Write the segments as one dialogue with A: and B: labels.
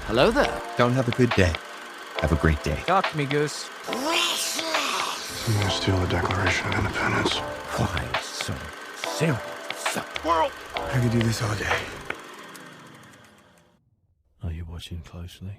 A: Hello there.
B: Don't have a good day. Have a great day.
A: Talk to me, Goose.
C: I'm gonna steal the Declaration of Independence.
B: Why so serious?
C: Squirrel! I could do this all day.
D: Are you watching closely?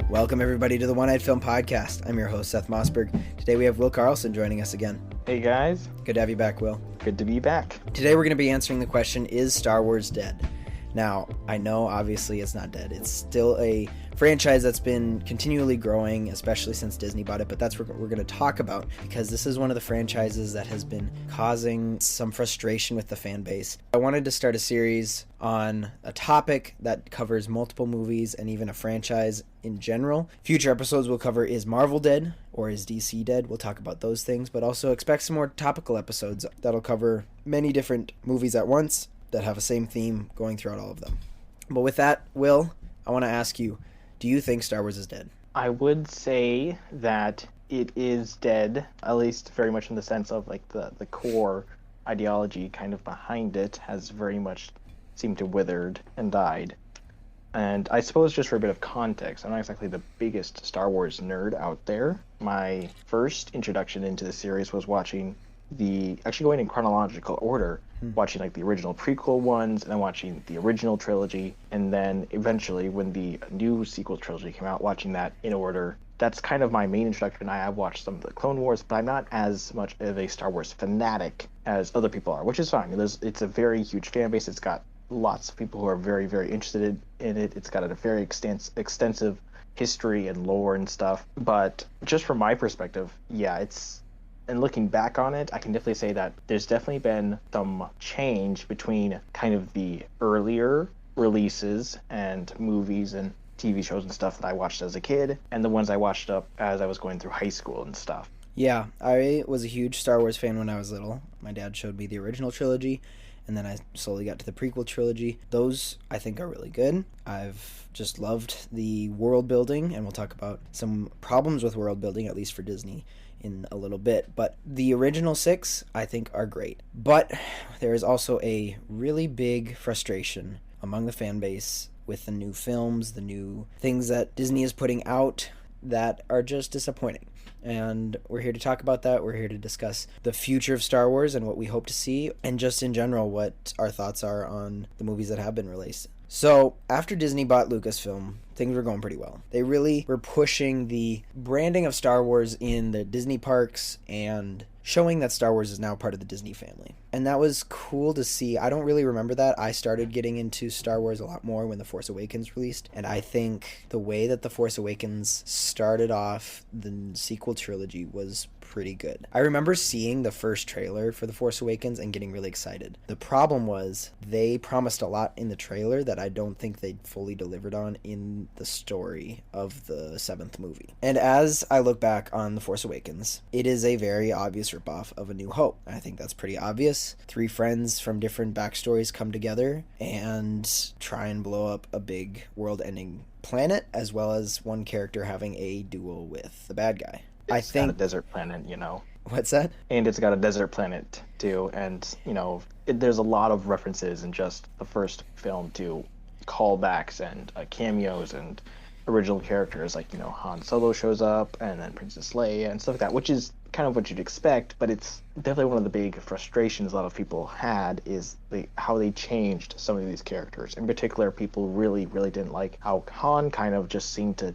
E: Welcome, everybody, to the One-Eyed Film Podcast. I'm your host, Seth Mossberg. Today we have Will Carlson joining us again.
F: Hey, guys.
E: Good to have you back, Will.
F: Good to be back.
E: Today we're going to be answering the question, is Star Wars dead? Now, I know, obviously, it's not dead. It's still a franchise that's been continually growing, especially since Disney bought it, but that's what we're going to talk about, because this is one of the franchises that has been causing some frustration with the fan base. I wanted to start a series on a topic that covers multiple movies and even a franchise in general. Future episodes will cover, is Marvel dead or is DC dead? We'll talk about those things, but also expect some more topical episodes that'll cover many different movies at once that have a same theme going throughout all of them. But with that, Will, I want to ask you, do you think Star Wars is dead?
F: I would say that it is dead, at least very much in the sense of like the core ideology kind of behind it has very much seemed to withered and died. And I suppose just for a bit of context, I'm not exactly the biggest Star Wars nerd out there. My first introduction into the series was watching actually going in chronological order, watching like the original prequel ones and then watching the original trilogy, and then eventually when the new sequel trilogy came out, watching that in order. That's kind of my main introduction. I have watched some of the Clone Wars, but I'm not as much of a Star Wars fanatic as other people are, which is fine. It's a very huge fan base. It's got lots of people who are very, very interested in it. It's got a very extensive history and lore and stuff. But just from my perspective, yeah, and looking back on it, I can definitely say that there's definitely been some change between kind of the earlier releases and movies and TV shows and stuff that I watched as a kid and the ones I watched up as I was going through high school and stuff.
E: Yeah, I was a huge Star Wars fan when I was little. My dad showed me the original trilogy, and then I slowly got to the prequel trilogy. Those, I think, are really good. I've just loved the world building, and we'll talk about some problems with world building, at least for Disney, in a little bit. But the original 6, I think, are great. But there is also a really big frustration among the fan base with the new films, the new things that Disney is putting out that are just disappointing. And we're here to talk about that. We're here to discuss the future of Star Wars and what we hope to see, and just in general what our thoughts are on the movies that have been released. So, after Disney bought Lucasfilm, things were going pretty well. They really were pushing the branding of Star Wars in the Disney parks and showing that Star Wars is now part of the Disney family. And that was cool to see. I don't really remember that. I started getting into Star Wars a lot more when The Force Awakens released. And I think the way that The Force Awakens started off the sequel trilogy was pretty good. I remember seeing the first trailer for The Force Awakens and getting really excited. The problem was they promised a lot in the trailer that I don't think they fully delivered on in the story of the 7th movie. And as I look back on The Force Awakens, it is a very obvious ripoff of A New Hope. I think that's pretty obvious. 3 friends from different backstories come together and try and blow up a big world-ending planet, as well as one character having a duel with the bad guy.
F: It's got a desert planet, you know.
E: What's that?
F: And it's got a desert planet, too. And, you know, there's a lot of references in just the first film to callbacks and cameos and original characters. Like, you know, Han Solo shows up and then Princess Leia and stuff like that, which is kind of what you'd expect. But it's definitely one of the big frustrations a lot of people had is how they changed some of these characters. In particular, people really, really didn't like how Han kind of just seemed to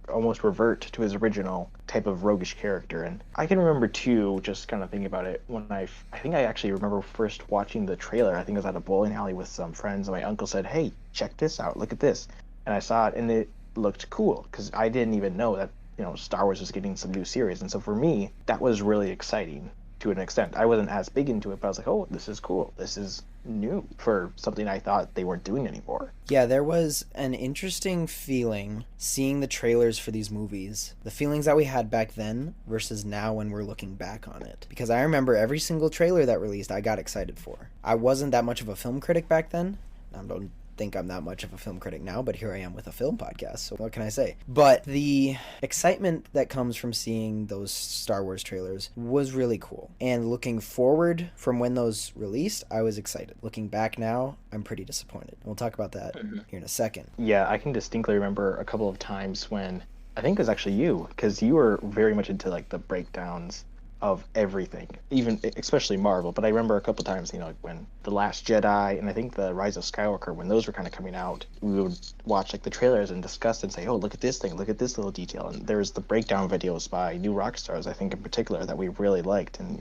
F: almost revert to his original type of roguish character. And I can remember too, just kind of thinking about it, when I think I actually remember first watching the trailer. I think I was at a bowling alley with some friends, and my uncle said, "Hey, check this out, look at this." And I saw it and it looked cool, because I didn't even know that, you know, Star Wars was getting some new series. And so for me, that was really exciting to an extent. I wasn't as big into it, but I was like, oh, this is cool. This is new for something I thought they weren't doing anymore.
E: Yeah, there was an interesting feeling seeing the trailers for these movies, the feelings that we had back then versus now when we're looking back on it. Because I remember every single trailer that released, I got excited for. I wasn't that much of a film critic back then. I don't think I'm that much of a film critic now, but here I am with a film podcast, so what can I say? But the excitement that comes from seeing those Star Wars trailers was really cool. And looking forward from when those released, I was excited. Looking back now, I'm pretty disappointed. We'll talk about that here in a second.
F: Yeah, I can distinctly remember a couple of times when, I think it was actually you, because you were very much into like the breakdowns of everything, even especially Marvel. But I remember a couple times, like when The Last Jedi and I think The Rise of Skywalker, when those were kind of coming out, we would watch like the trailers and discuss and say, oh, look at this thing, look at this little detail. And there's the breakdown videos by New Rockstars, I think in particular, that we really liked. And,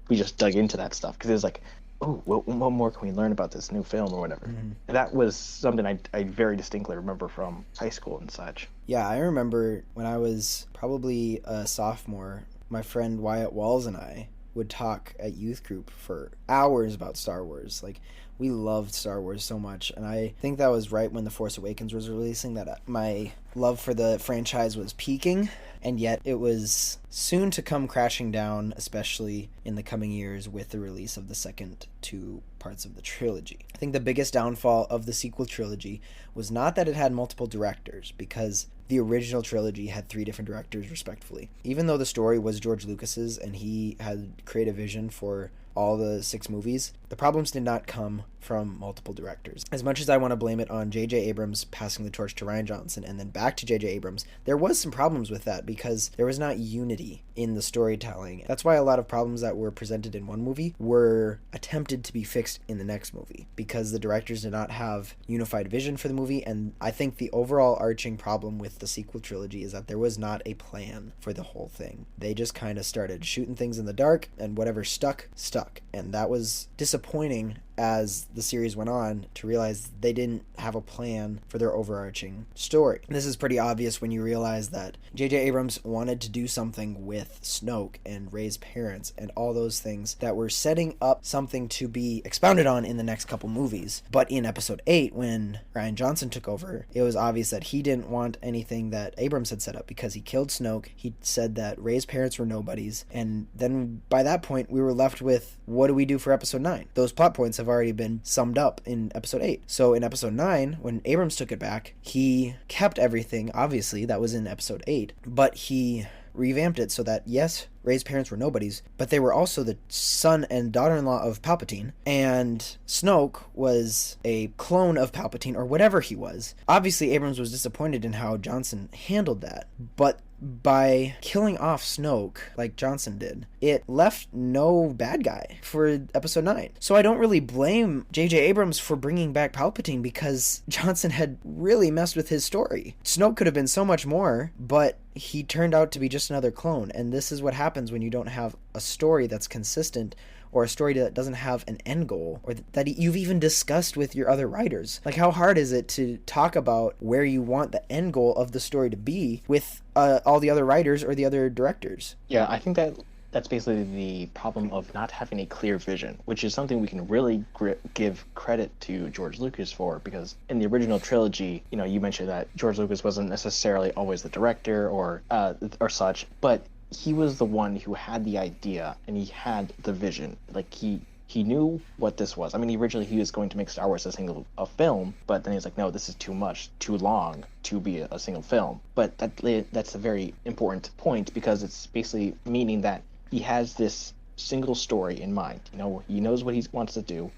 F: we just dug into that stuff because it was like, oh, what more can we learn about this new film or whatever? And that was something I very distinctly remember from high school and such.
E: Yeah, I remember when I was probably a sophomore, my friend Wyatt Walls and I would talk at youth group for hours about Star Wars. Like, we loved Star Wars so much, and I think that was right when The Force Awakens was releasing that my love for the franchise was peaking, and yet it was soon to come crashing down, especially in the coming years with the release of the second two parts of the trilogy. I think the biggest downfall of the sequel trilogy was not that it had multiple directors, because the original trilogy had 3 different directors, respectively. Even though the story was George Lucas's and he had creative vision for all the 6 movies, the problems did not come from multiple directors. As much as I want to blame it on J.J. Abrams passing the torch to Rian Johnson and then back to J.J. Abrams, there was some problems with that because there was not unity in the storytelling. That's why a lot of problems that were presented in one movie were attempted to be fixed in the next movie, because the directors did not have unified vision for the movie. And I think the overall arching problem with the sequel trilogy is that there was not a plan for the whole thing. They just kind of started shooting things in the dark, and whatever stuck. And that was disappointing as the series went on, to realize they didn't have a plan for their overarching story. This is pretty obvious when you realize that J.J. Abrams wanted to do something with Snoke and Rey's parents and all those things that were setting up something to be expounded on in the next couple movies. But in episode 8, when Rian Johnson took over, it was obvious that he didn't want anything that Abrams had set up, because he killed Snoke. He said that Rey's parents were nobodies, and then by that point we were left with, what do we do for episode 9? Those plot points have already been summed up in episode 8. So in episode 9, when Abrams took it back, he kept everything, obviously, that was in episode 8, but he revamped it so that, yes, Rey's parents were nobodies, but they were also the son and daughter-in-law of Palpatine, and Snoke was a clone of Palpatine, or whatever he was. Obviously, Abrams was disappointed in how Johnson handled that, but by killing off Snoke, like Johnson did, it left no bad guy for episode 9. So I don't really blame J.J. Abrams for bringing back Palpatine, because Johnson had really messed with his story. Snoke could have been so much more, but he turned out to be just another clone, and this is what happens when you don't have a story that's consistent, or a story that doesn't have an end goal, or that you've even discussed with your other writers. Like, how hard is it to talk about where you want the end goal of the story to be with all the other writers or the other directors?
F: Yeah, I think that's basically the problem of not having a clear vision, which is something we can really give credit to George Lucas for, because in the original trilogy, you mentioned that George Lucas wasn't necessarily always the director or such, but he was the one who had the idea and he had the vision. Like, he knew what this was. I mean, originally he was going to make Star Wars a film, but then he's like, no, this is too much, too long to be a single film. But that's a very important point, because it's basically meaning that he has this single story in mind. He knows what he wants to do,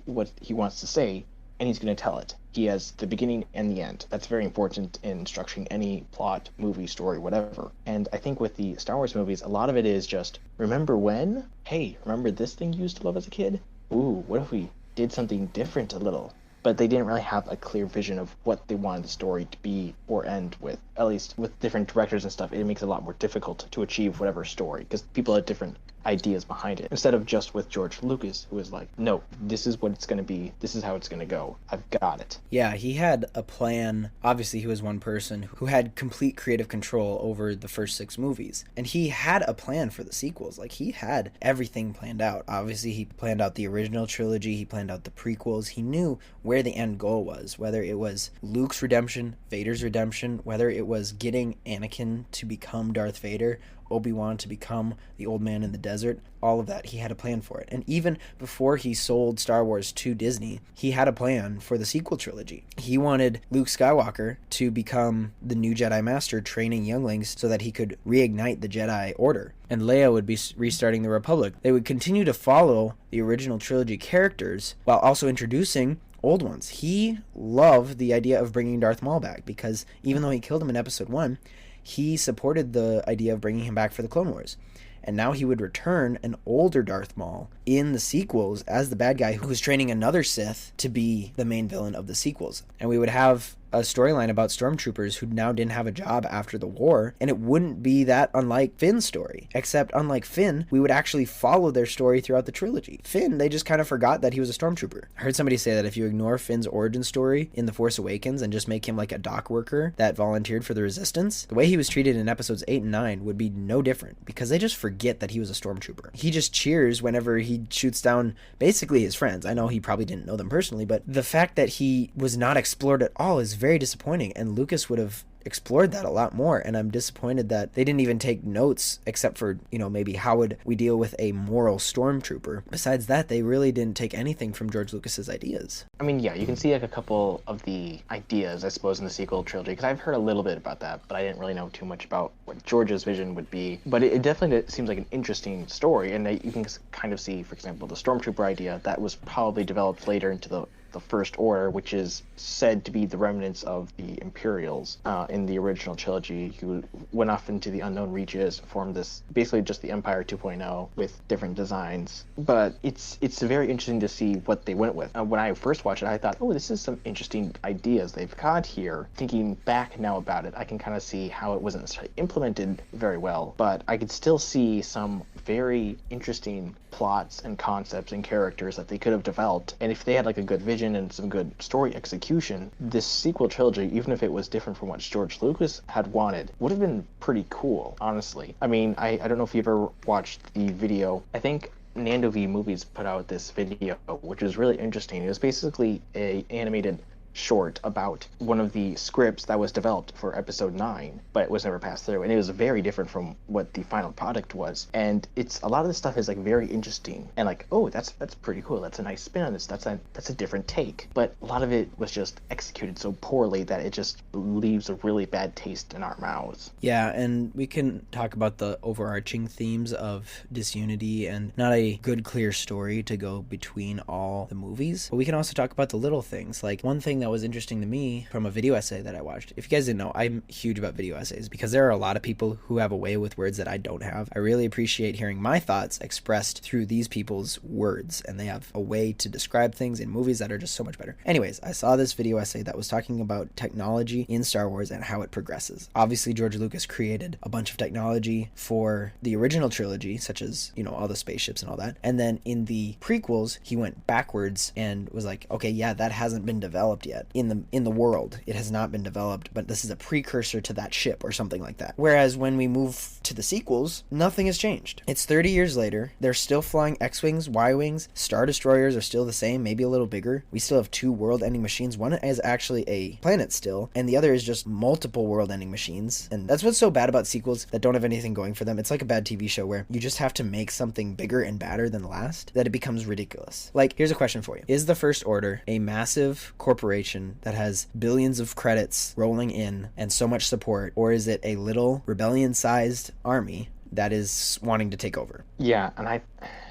F: what he wants to say, and he's going to tell it. He has the beginning and the end. That's very important in structuring any plot, movie, story, whatever. And I think with the Star Wars movies, a lot of it is just, remember when? Hey, remember this thing you used to love as a kid? Ooh, what if we did something different a little? But they didn't really have a clear vision of what they wanted the story to be or end with. At least with different directors and stuff, it makes it a lot more difficult to achieve whatever story, because people have different ideas behind it, instead of just with George Lucas, who was like, no, this is what it's going to be, this is how it's going to go, I've got it.
E: Yeah, he had a plan. Obviously, he was one person who had complete creative control over the first 6 movies, and he had a plan for the sequels. Like, he had everything planned out. Obviously, he planned out the original trilogy, he planned out the prequels, he knew where the end goal was, whether it was Luke's redemption, Vader's redemption, whether it was getting Anakin to become Darth Vader. Obi-Wan to become the old man in the desert, all of that, he had a plan for it. And even before he sold Star Wars to Disney, he had a plan for the sequel trilogy. He wanted Luke Skywalker to become the new Jedi Master, training younglings so that he could reignite the Jedi Order. And Leia would be restarting the Republic. They would continue to follow the original trilogy characters while also introducing old ones. He loved the idea of bringing Darth Maul back because even though he killed him in Episode 1, he supported the idea of bringing him back for the Clone Wars. And now he would return an older Darth Maul in the sequels as the bad guy who was training another Sith to be the main villain of the sequels. And we would have a storyline about stormtroopers who now didn't have a job after the war, and it wouldn't be that unlike Finn's story. Except, unlike Finn, we would actually follow their story throughout the trilogy. Finn, they just kind of forgot that he was a stormtrooper. I heard somebody say that if you ignore Finn's origin story in The Force Awakens and just make him like a dock worker that volunteered for the Resistance, the way he was treated in episodes 8 and 9 would be no different, because they just forget that he was a stormtrooper. He just cheers whenever he shoots down basically his friends. I know he probably didn't know them personally, but the fact that he was not explored at all is very disappointing, and Lucas would have explored that a lot more, and I'm disappointed that they didn't even take notes except for, maybe how would we deal with a moral stormtrooper. Besides that, they really didn't take anything from George Lucas's ideas.
F: I mean, yeah, you can see like a couple of the ideas, I suppose, in the sequel trilogy, because I've heard a little bit about that, but I didn't really know too much about what George's vision would be. But it definitely seems like an interesting story, and you can kind of see, for example, the stormtrooper idea that was probably developed later into the First Order, which is said to be the remnants of the Imperials in the original trilogy, who went off into the unknown reaches, formed this, basically just the Empire 2.0 with different designs. But it's very interesting to see what they went with. When I first watched it, I thought, oh, this is some interesting ideas they've got here. Thinking back now about it, I can kind of see how it wasn't necessarily implemented very well, but I could still see some very interesting plots and concepts and characters that they could have developed. And if they had like a good vision and some good story execution, this sequel trilogy, even if it was different from what George Lucas had wanted, would have been pretty cool, honestly. I mean, I don't know if you've ever watched the video. I think Nando V Movies put out this video, which was really interesting. It was basically a animated short about one of the scripts that was developed for episode 9, but it was never passed through, and it was very different from what the final product was. And it's a lot of this stuff is like very interesting and like, oh, that's pretty cool, that's a nice spin on this, that's a different take. But a lot of it was just executed so poorly that it just leaves a really bad taste in our mouths.
E: Yeah, and we can talk about the overarching themes of disunity and not a good clear story to go between all the movies, but we can also talk about the little things. Like, one thing that was interesting to me from a video essay that I watched. If you guys didn't know, I'm huge about video essays because there are a lot of people who have a way with words that I don't have. I really appreciate hearing my thoughts expressed through these people's words, and they have a way to describe things in movies that are just so much better. Anyways, I saw this video essay that was talking about technology in Star Wars and how it progresses. Obviously, George Lucas created a bunch of technology for the original trilogy, such as, all the spaceships and all that. And then in the prequels, he went backwards and was like, okay, yeah, that hasn't been developed yet in the world. It has not been developed, but this is a precursor to that ship or something like that. Whereas when we move to the sequels, nothing has changed. It's 30 years later. They're still flying X-Wings, Y-Wings. Star Destroyers are still the same, maybe a little bigger. We still have 2 world-ending machines. One is actually a planet still, and the other is just multiple world-ending machines. And that's what's so bad about sequels that don't have anything going for them. It's like a bad TV show where you just have to make something bigger and badder than the last, that it becomes ridiculous. Like, here's a question for you. Is the First Order a massive corporation that has billions of credits rolling in and so much support, or is it a little rebellion-sized army that is wanting to take over?
F: Yeah, and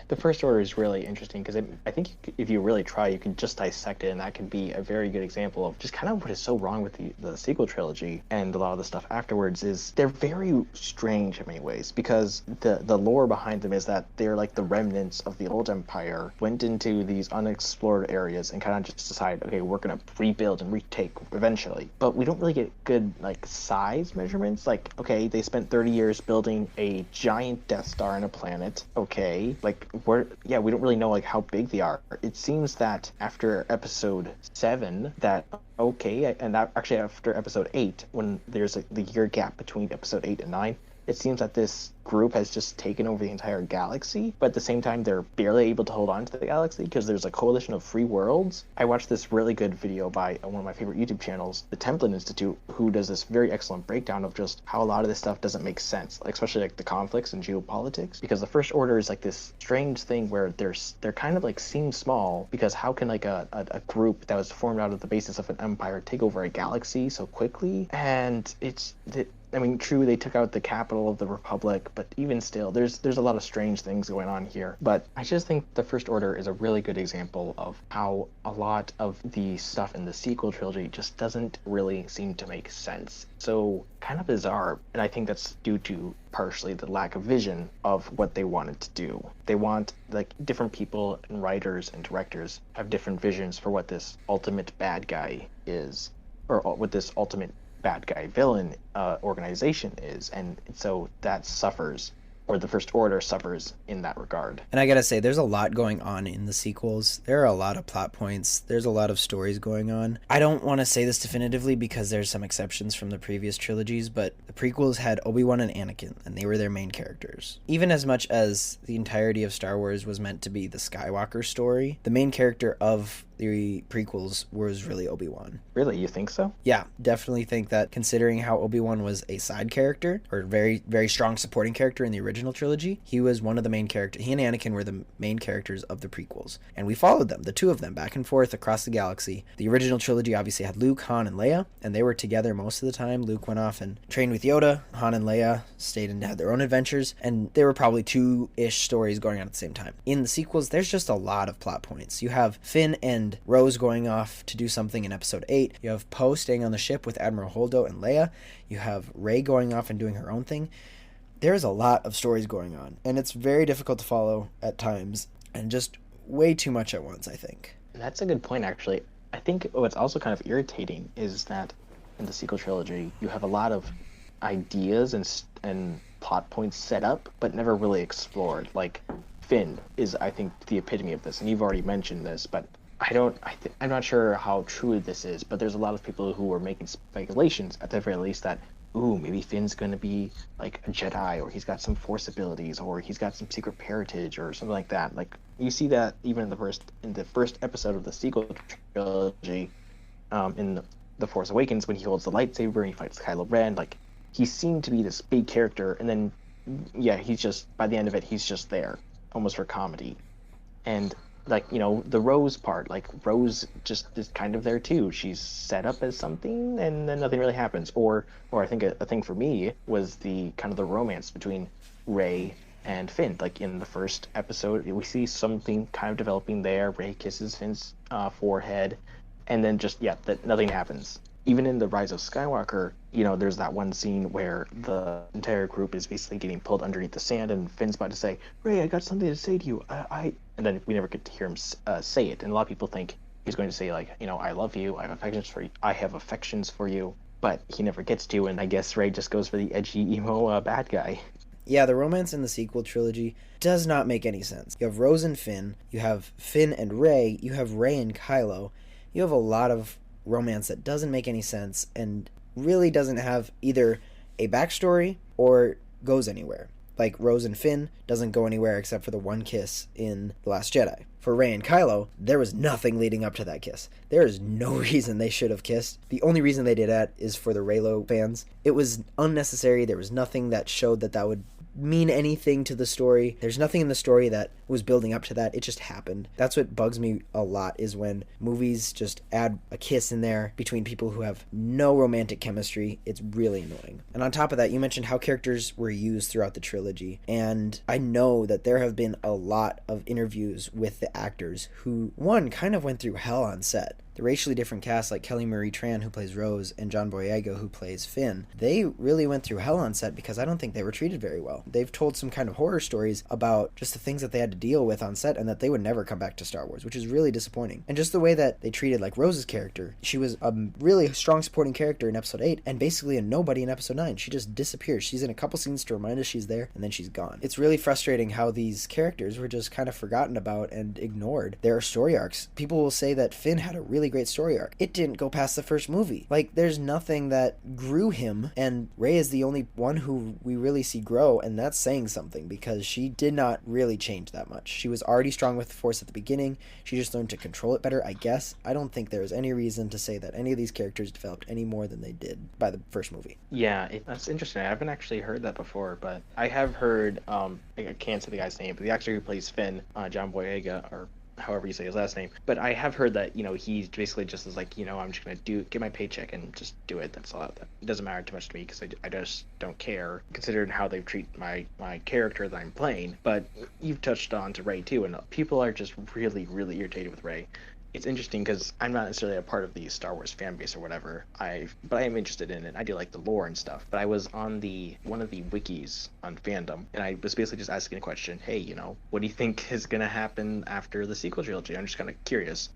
F: the First Order is really interesting because I think if you really try, you can just dissect it, and that could be a very good example of just kind of what is so wrong with the sequel trilogy and a lot of the stuff afterwards. Is they're very strange in many ways, because the lore behind them is that they're like the remnants of the old empire went into these unexplored areas and kind of just decided, okay, we're going to rebuild and retake eventually. But we don't really get good like size measurements. Like, okay, they spent 30 years building a giant Death Star on a planet. Okay, like, we don't really know like how big they are. It seems that after episode 7 that actually after episode 8, when there's the year gap between episode 8 and 9, it seems that this group has just taken over the entire galaxy, but at the same time they're barely able to hold on to the galaxy because there's a coalition of free worlds. I watched this really good video by one of my favorite YouTube channels, the Templin Institute, who does this very excellent breakdown of just how a lot of this stuff doesn't make sense, like especially like the conflicts and geopolitics, because the First Order is like this strange thing where they're kind of like seem small, because how can like a group that was formed out of the basis of an empire take over a galaxy so quickly? And I mean, true, they took out the capital of the Republic, but even still, there's a lot of strange things going on here. But I just think the First Order is a really good example of how a lot of the stuff in the sequel trilogy just doesn't really seem to make sense. So kind of bizarre, and I think that's due to partially the lack of vision of what they wanted to do. They want, like, different people and writers and directors have different visions for what this ultimate bad guy is, or what this ultimate bad guy villain organization is, and so that suffers, or the First Order suffers in that regard.
E: And I gotta say, there's a lot going on in the sequels. There are a lot of plot points. There's a lot of stories going on. I don't want to say this definitively because there's some exceptions from the previous trilogies, but the prequels had Obi-Wan and Anakin, and they were their main characters. Even as much as the entirety of Star Wars was meant to be the Skywalker story, the main character of the prequels was really Obi-Wan.
F: Really? You think so?
E: Yeah, definitely think that, considering how Obi-Wan was a side character, or very, very strong supporting character in the original trilogy, he was one of the main characters. He and Anakin were the main characters of the prequels. And we followed them, the two of them, back and forth across the galaxy. The original trilogy obviously had Luke, Han, and Leia, and they were together most of the time. Luke went off and trained with Yoda. Han and Leia stayed and had their own adventures, and there were probably two-ish stories going on at the same time. In the sequels, there's just a lot of plot points. You have Finn and Rose going off to do something in episode 8. You have Poe staying on the ship with Admiral Holdo and Leia. You have Rey going off and doing her own thing. There's a lot of stories going on, and it's very difficult to follow at times, and just way too much at once, I think.
F: That's a good point, actually. I think what's also kind of irritating is that in the sequel trilogy, you have a lot of ideas and plot points set up, but never really explored. Like, Finn is, I think, the epitome of this, and you've already mentioned this, but I'm not sure how true this is, but there's a lot of people who are making speculations, at the very least, that, ooh, maybe Finn's going to be like a Jedi, or he's got some Force abilities, or he's got some secret parentage, or something like that. Like, you see that even in the first episode of the sequel trilogy, in The Force Awakens, when he holds the lightsaber and he fights Kylo Ren. Like, he seemed to be this big character, and then, yeah, he's just, by the end of it, he's just there, almost for comedy. And, like, you know, the Rose part, like, Rose just is kind of there too. She's set up as something, and then nothing really happens. Or I think a thing for me was the kind of the romance between Rey and Finn. Like, in the first episode, we see something kind of developing there. Rey kisses Finn's forehead, and then just, yeah, that nothing happens. Even in The Rise of Skywalker, you know, there's that one scene where the entire group is basically getting pulled underneath the sand, and Finn's about to say, Rey, I got something to say to you. And then we never get to hear him say it. And a lot of people think he's going to say, like, you know, I love you, I have affections for you. But he never gets to, and I guess Rey just goes for the edgy, emo bad guy.
E: Yeah, the romance in the sequel trilogy does not make any sense. You have Rose and Finn, you have Finn and Rey, you have Rey and Kylo. You have a lot of romance that doesn't make any sense and really doesn't have either a backstory or goes anywhere. Like, Rose and Finn doesn't go anywhere except for the one kiss in The Last Jedi. For Rey and Kylo, there was nothing leading up to that kiss. There is no reason they should have kissed. The only reason they did that is for the Reylo fans. It was unnecessary. There was nothing that showed that would mean anything to the story. There's nothing in the story that was building up to that. It just happened. That's what bugs me a lot, is when movies just add a kiss in there between people who have no romantic chemistry. It's really annoying. And on top of that, you mentioned how characters were used throughout the trilogy, and I know that there have been a lot of interviews with the actors who, one, kind of went through hell on set. The racially different cast, like Kelly Marie Tran, who plays Rose, and John Boyega, who plays Finn, they really went through hell on set because I don't think they were treated very well. They've told some kind of horror stories about just the things that they had to deal with on set, and that they would never come back to Star Wars, which is really disappointing. And just the way that they treated, like, Rose's character. She was a really strong supporting character in episode 8, and basically a nobody in episode 9. She just disappears. She's in a couple scenes to remind us she's there, and then she's gone. It's really frustrating how these characters were just kind of forgotten about and ignored. There are story arcs. People will say that Finn had a really really great story arc. It didn't go past the first movie. Like, there's nothing that grew him, and Rey is the only one who we really see grow, and that's saying something, because she did not really change that much. She was already strong with the Force at the beginning. She just learned to control it better, I guess. I don't think there's any reason to say that any of these characters developed any more than they did by the first movie.
F: Yeah, that's interesting. I haven't actually heard that before, but I have heard, I can't say the guy's name, but the actor who plays Finn, John Boyega, or however you say his last name, but I have heard that, he basically just is like, I'm just gonna get my paycheck and just do it. That's all. It doesn't matter too much to me, because I just don't care, considering how they treat my character that I'm playing. But you've touched on to Rey too, and people are just really, really irritated with Rey. It's interesting because I'm not necessarily a part of the Star Wars fan base or whatever. But I am interested in it. I do like the lore and stuff. But I was on one of the wikis on fandom, and I was basically just asking a question. Hey, what do you think is gonna happen after the sequel trilogy? I'm just kind of curious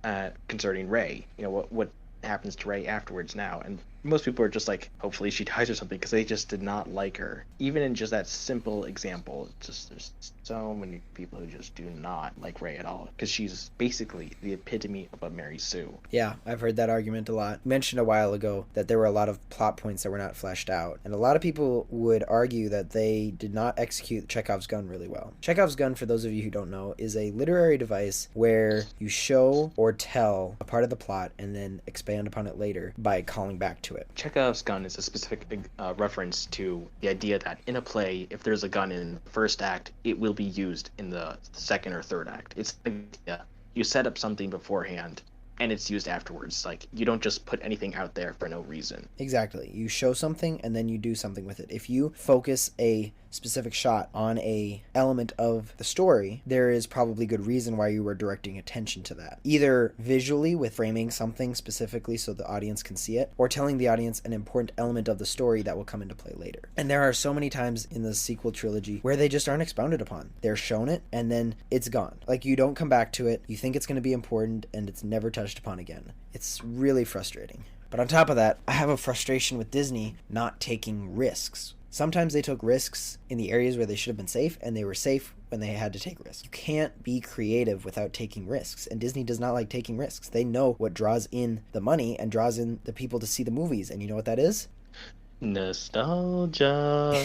F: concerning Rey. What happens to Rey afterwards now? And most people are just like, hopefully she dies or something, because they just did not like her. Even in just that simple example, there's so many people who just do not like Rey at all, because she's basically the epitome of a Mary Sue.
E: Yeah, I've heard that argument a lot. You mentioned a while ago that there were a lot of plot points that were not fleshed out, and a lot of people would argue that they did not execute Chekhov's gun really well. Chekhov's gun, for those of you who don't know, is a literary device where you show or tell a part of the plot and then expand upon it later by calling back to it.
F: Chekhov's gun is a specific reference to the idea that in a play, if there's a gun in the first act, it will be used in the second or third act. It's you set up something beforehand, and it's used afterwards. Like, you don't just put anything out there for no reason.
E: Exactly. You show something and then you do something with it. If you focus a specific shot on a element of the story, there is probably good reason why you were directing attention to that. Either visually with framing something specifically so the audience can see it, or telling the audience an important element of the story that will come into play later. And there are so many times in the sequel trilogy where they just aren't expounded upon. They're shown it and then it's gone. Like, you don't come back to it, you think it's going to be important, and it's never touched upon again. It's really frustrating. But on top of that, I have a frustration with Disney not taking risks. Sometimes they took risks in the areas where they should have been safe, and they were safe when they had to take risks. You can't be creative without taking risks, and Disney does not like taking risks. They know what draws in the money and draws in the people to see the movies, and you know what that is?
F: Nostalgia.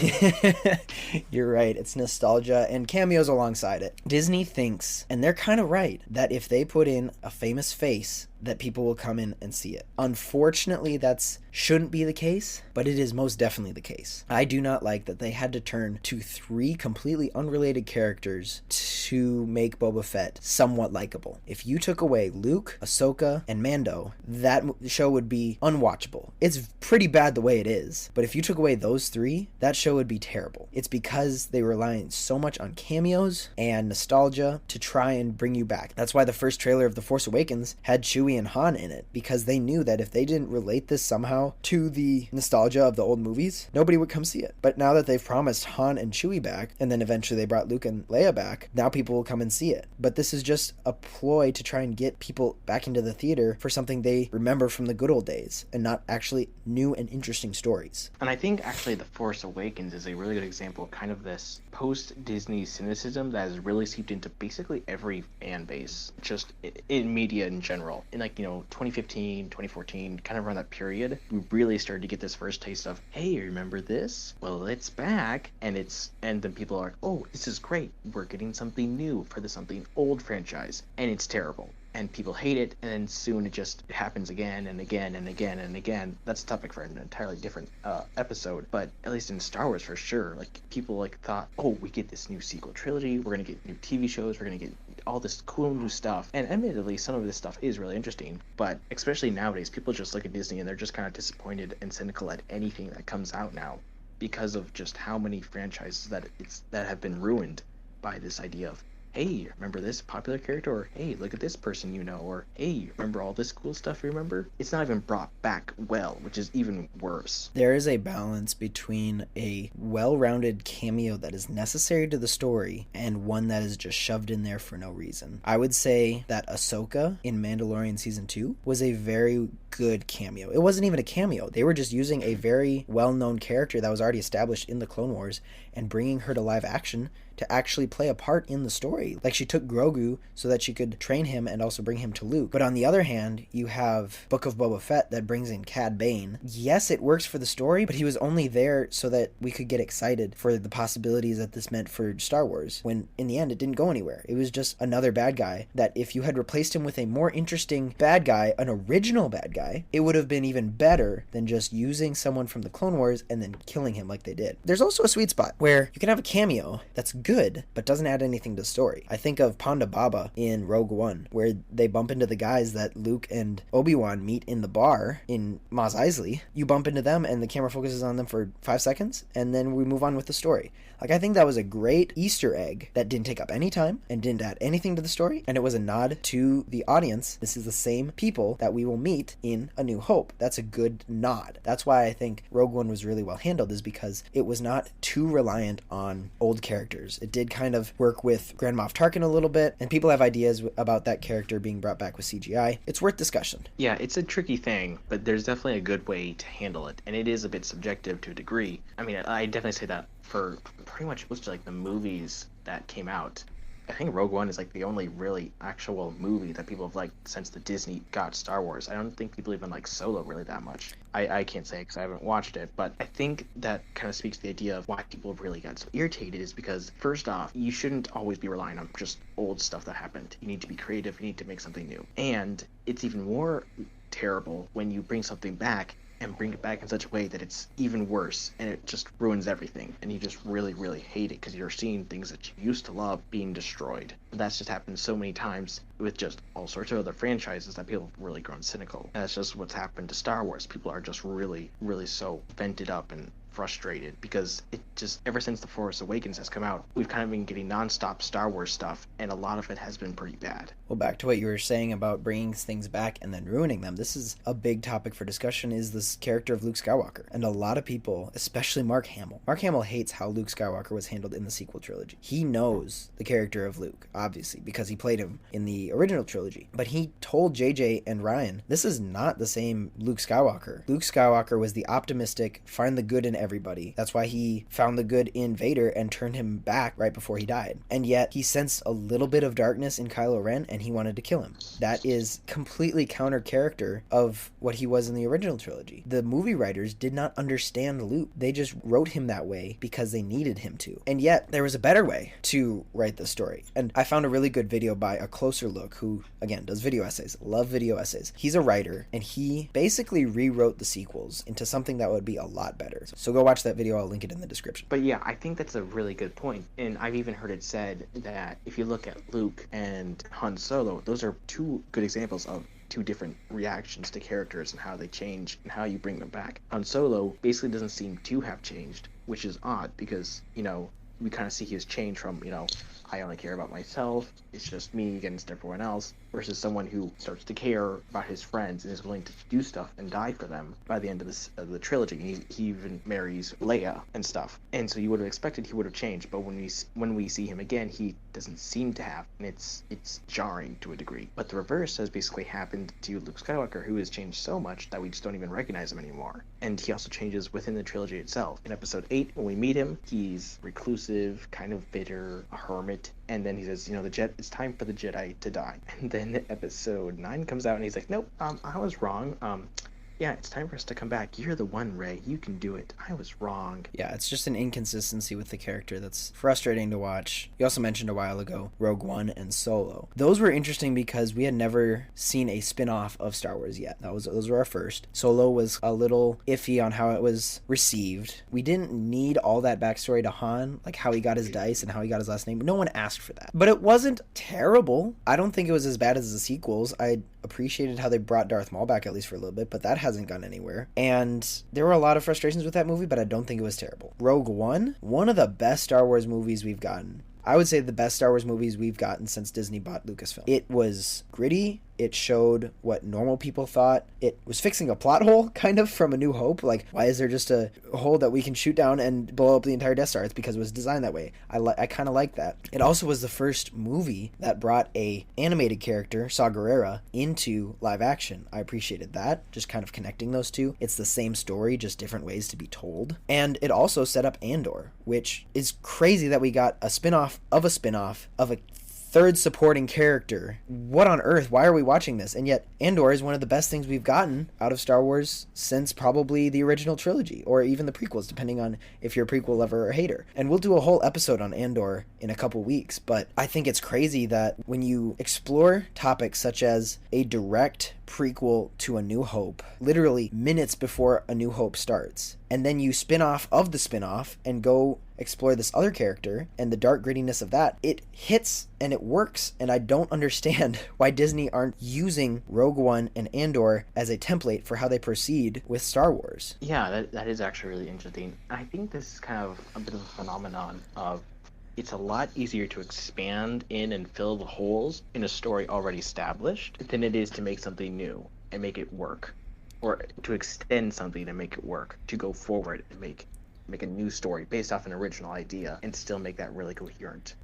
E: You're right, it's nostalgia and cameos alongside it. Disney thinks, and they're kind of right, that if they put in a famous face, that people will come in and see it. Unfortunately, that's shouldn't be the case, but it is most definitely the case. I do not like that they had to turn to 3 completely unrelated characters to make Boba Fett somewhat likable. If you took away Luke, Ahsoka, and Mando, that show would be unwatchable. It's pretty bad the way it is, but if you took away those 3, that show would be terrible. It's because they rely so much on cameos and nostalgia to try and bring you back. That's why the first trailer of The Force Awakens had Chewie and Han in it, because they knew that if they didn't relate this somehow to the nostalgia of the old movies, nobody would come see it. But now that they've promised Han and Chewie back, and then eventually they brought Luke and Leia back, now people will come and see it. But this is just a ploy to try and get people back into the theater for something they remember from the good old days, and not actually new and interesting stories.
F: And I think actually The Force Awakens is a really good example of kind of this post-Disney cynicism that has really seeped into basically every fan base, just in media in general. In 2015, 2014, kind of around that period, we really started to get this first taste of, hey, remember this? Well, it's back, and then people are like, oh, this is great. We're getting something new for something old franchise, and it's terrible. And people hate it, and then soon it just happens again and again and again and again. That's a topic for an entirely different episode, but at least in Star Wars for sure, people thought, oh, we get this new sequel trilogy, we're gonna get new TV shows, we're gonna get all this cool new stuff. And admittedly, some of this stuff is really interesting, but especially nowadays, people just look at Disney and they're just kind of disappointed and cynical at anything that comes out now, because of just how many franchises that have been ruined by this idea of, hey, remember this popular character? Or, hey, look at this person you know? Or, hey, remember all this cool stuff you remember? It's not even brought back well, which is even worse.
E: There is a balance between a well-rounded cameo that is necessary to the story and one that is just shoved in there for no reason. I would say that Ahsoka in Mandalorian Season 2 was a very good cameo. It wasn't even a cameo. They were just using a very well-known character that was already established in the Clone Wars and bringing her to live action to actually play a part in the story. story. Like, she took Grogu so that she could train him and also bring him to Luke. But on the other hand, you have Book of Boba Fett that brings in Cad Bane. Yes, it works for the story, but he was only there so that we could get excited for the possibilities that this meant for Star Wars, when in the end it didn't go anywhere. It was just another bad guy that if you had replaced him with a more interesting bad guy, an original bad guy, it would have been even better than just using someone from the Clone Wars and then killing him like they did. There's also a sweet spot where you can have a cameo that's good but doesn't add anything to the story. I think of Ponda Baba in Rogue One, where they bump into the guys that Luke and Obi-Wan meet in the bar in Mos Eisley. You bump into them and the camera focuses on them for 5 seconds and then we move on with the story. Like, I think that was a great Easter egg that didn't take up any time and didn't add anything to the story, and it was a nod to the audience. This is the same people that we will meet in A New Hope. That's a good nod. That's why I think Rogue One was really well handled, is because it was not too reliant on old characters. It did kind of work with Grand Moff Tarkin a little bit, and people have ideas about that character being brought back with CGI. It's worth discussion.
A: Yeah, it's a tricky thing, but there's definitely a good way to handle it, and it is a bit subjective to a degree. I mean, I definitely say that for pretty much most of like the movies that came out. I think Rogue One is like the only really actual movie that people have liked since the Disney got Star Wars. I don't think people even like Solo really that much. I can't say because I haven't watched it, but I think that kind of speaks to the idea of why people really got so irritated, is because first off, you shouldn't always be relying on just old stuff that happened. You need to be creative, you need to make something new. And it's even more terrible when you bring something back and bring it back in such a way that it's even worse and it just ruins everything, and you just really, really hate it because you're seeing things that you used to love being destroyed. That's just happened so many times with just all sorts of other franchises that people have really grown cynical. And that's just what's happened to Star Wars. People are just really, really so vented up and frustrated because it just, ever since The Force Awakens has come out, we've kind of been getting nonstop Star Wars stuff, and a lot of it has been pretty bad.
E: Well, back to what you were saying about bringing things back and then ruining them, this is a big topic for discussion, is this character of Luke Skywalker. And a lot of people, especially Mark Hamill hates how Luke Skywalker was handled in the sequel trilogy. He knows the character of Luke, obviously, because he played him in the original trilogy. But he told JJ and Ryan, this is not the same Luke Skywalker. Luke Skywalker was the optimistic, find the good in everybody. That's why he found the good in Vader and turned him back right before he died. And yet he sensed a little bit of darkness in Kylo Ren and he wanted to kill him. That is completely counter character of what he was in the original trilogy. The movie writers did not understand Luke. They just wrote him that way because they needed him to. And yet there was a better way to write the story. And I found a really good video by A Closer Look, who again does video essays. Love video essays. He's a writer and he basically rewrote the sequels into something that would be a lot better. So go watch that video. I'll link it in the description.
A: But yeah, I think that's a really good point. And I've even heard it said that if you look at Luke and Han Solo, those are two good examples of two different reactions to characters and how they change and how you bring them back. Han Solo basically doesn't seem to have changed, which is odd because, you know, we kind of see his change from, you know, I only care about myself, it's just me against everyone else, versus someone who starts to care about his friends and is willing to do stuff and die for them by the end of the trilogy. He even marries Leia and stuff. And so you would have expected he would have changed, but when we see him again, he doesn't seem to have, and it's jarring to a degree. But the reverse has basically happened to Luke Skywalker, who has changed so much that we just don't even recognize him anymore. And he also changes within the trilogy itself. In episode 8, when we meet him, he's reclusive, kind of bitter, a hermit, and then he says, you know, it's time for the Jedi to die. And then episode 9 comes out and he's like, nope, I was wrong. Yeah, it's time for us to come back. You're the one, Rey. You can do it. I was wrong.
E: Yeah, it's just an inconsistency with the character that's frustrating to watch. You also mentioned a while ago Rogue One and Solo. Those were interesting because we had never seen a spin-off of Star Wars yet. Those were our first. Solo was a little iffy on how it was received. We didn't need all that backstory to Han, like how he got his dice and how he got his last name. No one asked for that. But it wasn't terrible. I don't think it was as bad as the sequels. I appreciated how they brought Darth Maul back, at least for a little bit, but that hasn't gone anywhere. And there were a lot of frustrations with that movie, but I don't think it was terrible. Rogue One, one of the best Star Wars movies we've gotten. I would say the best Star Wars movies we've gotten since Disney bought Lucasfilm. It was gritty. It showed what normal people thought. It was fixing a plot hole, kind of, from A New Hope. Like, why is there just a hole that we can shoot down and blow up the entire Death Star? It's because it was designed that way. I kind of like that. It also was the first movie that brought a animated character, Saw Gerrera, into live action. I appreciated that, just kind of connecting those two. It's the same story, just different ways to be told. And it also set up Andor, which is crazy that we got a spin-off of a third supporting character. What on earth? Why are we watching this? And yet Andor is one of the best things we've gotten out of Star Wars since probably the original trilogy, or even the prequels, depending on if you're a prequel lover or hater. And we'll do a whole episode on Andor in a couple weeks, but I think it's crazy that when you explore topics such as a direct prequel to A New Hope, literally minutes before A New Hope starts, and then you spin off of the spin-off and go explore this other character and the dark grittiness of that, it hits and it works. And I don't understand why Disney aren't using Rogue One and Andor as a template for how they proceed with Star Wars.
A: Yeah, that is actually really interesting. I think this is kind of a bit of a phenomenon of it's a lot easier to expand in and fill the holes in a story already established than it is to make something new and make it work, or to extend something and make it work, to go forward and make a new story based off an original idea and still make that really coherent.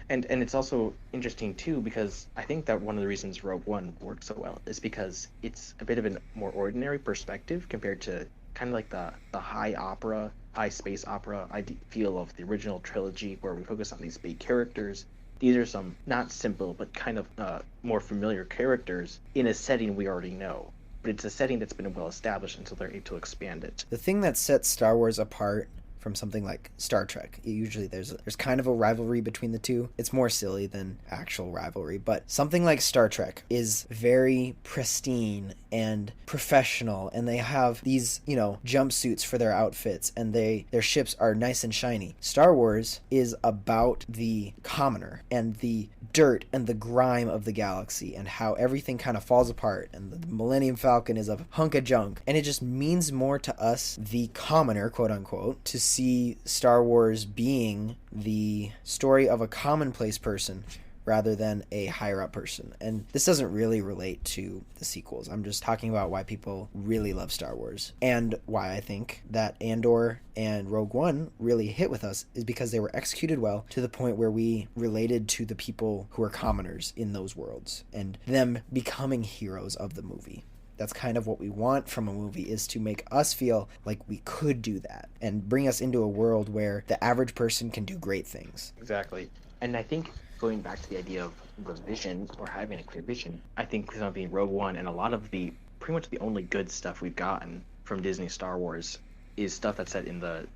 A: And it's also interesting too, because I think that one of the reasons Rogue One works so well is because it's a bit of a more ordinary perspective compared to kind of like the high space opera feel of the original trilogy, where we focus on these big characters. These are some not simple but kind of more familiar characters in a setting we already know, but it's a setting that's been well established until they're able to expand it.
E: The thing that sets Star Wars apart from something like Star Trek, usually there's kind of a rivalry between the two. It's more silly than actual rivalry, but something like Star Trek is very pristine and professional, and they have these, jumpsuits for their outfits, and their ships are nice and shiny. Star Wars is about the commoner and the dirt and the grime of the galaxy and how everything kind of falls apart, and the Millennium Falcon is a hunk of junk, and it just means more to us, the commoner, quote unquote, to see Star Wars being the story of a commonplace person rather than a higher up person. And this doesn't really relate to the sequels. I'm just talking about why people really love Star Wars, and why I think that Andor and Rogue One really hit with us is because they were executed well to the point where we related to the people who are commoners in those worlds and them becoming heroes of the movie. That's kind of what we want from a movie, is to make us feel like we could do that and bring us into a world where the average person can do great things.
A: Exactly. And I think going back to the idea of the vision, or having a clear vision, I think something Rogue One and a lot of pretty much the only good stuff we've gotten from Disney Star Wars is stuff that's set in the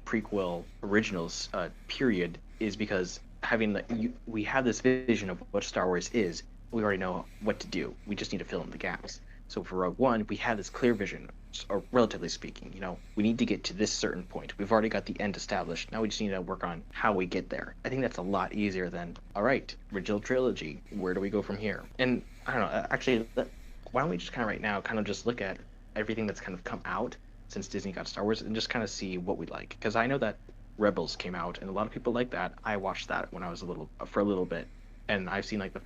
A: prequel originals period, is because we have this vision of what Star Wars is. We already know what to do. We just need to fill in the gaps. So for Rogue One, we have this clear vision, or relatively speaking, we need to get to this certain point. We've already got the end established. Now we just need to work on how we get there. I think that's a lot easier than, all right, original trilogy, where do we go from here? And I don't know, actually, why don't we just kind of right now kind of just look at everything that's kind of come out since Disney got Star Wars and just kind of see what we like. Because I know that Rebels came out, and a lot of people like that. I watched that when I was for a little bit, and I've seen like the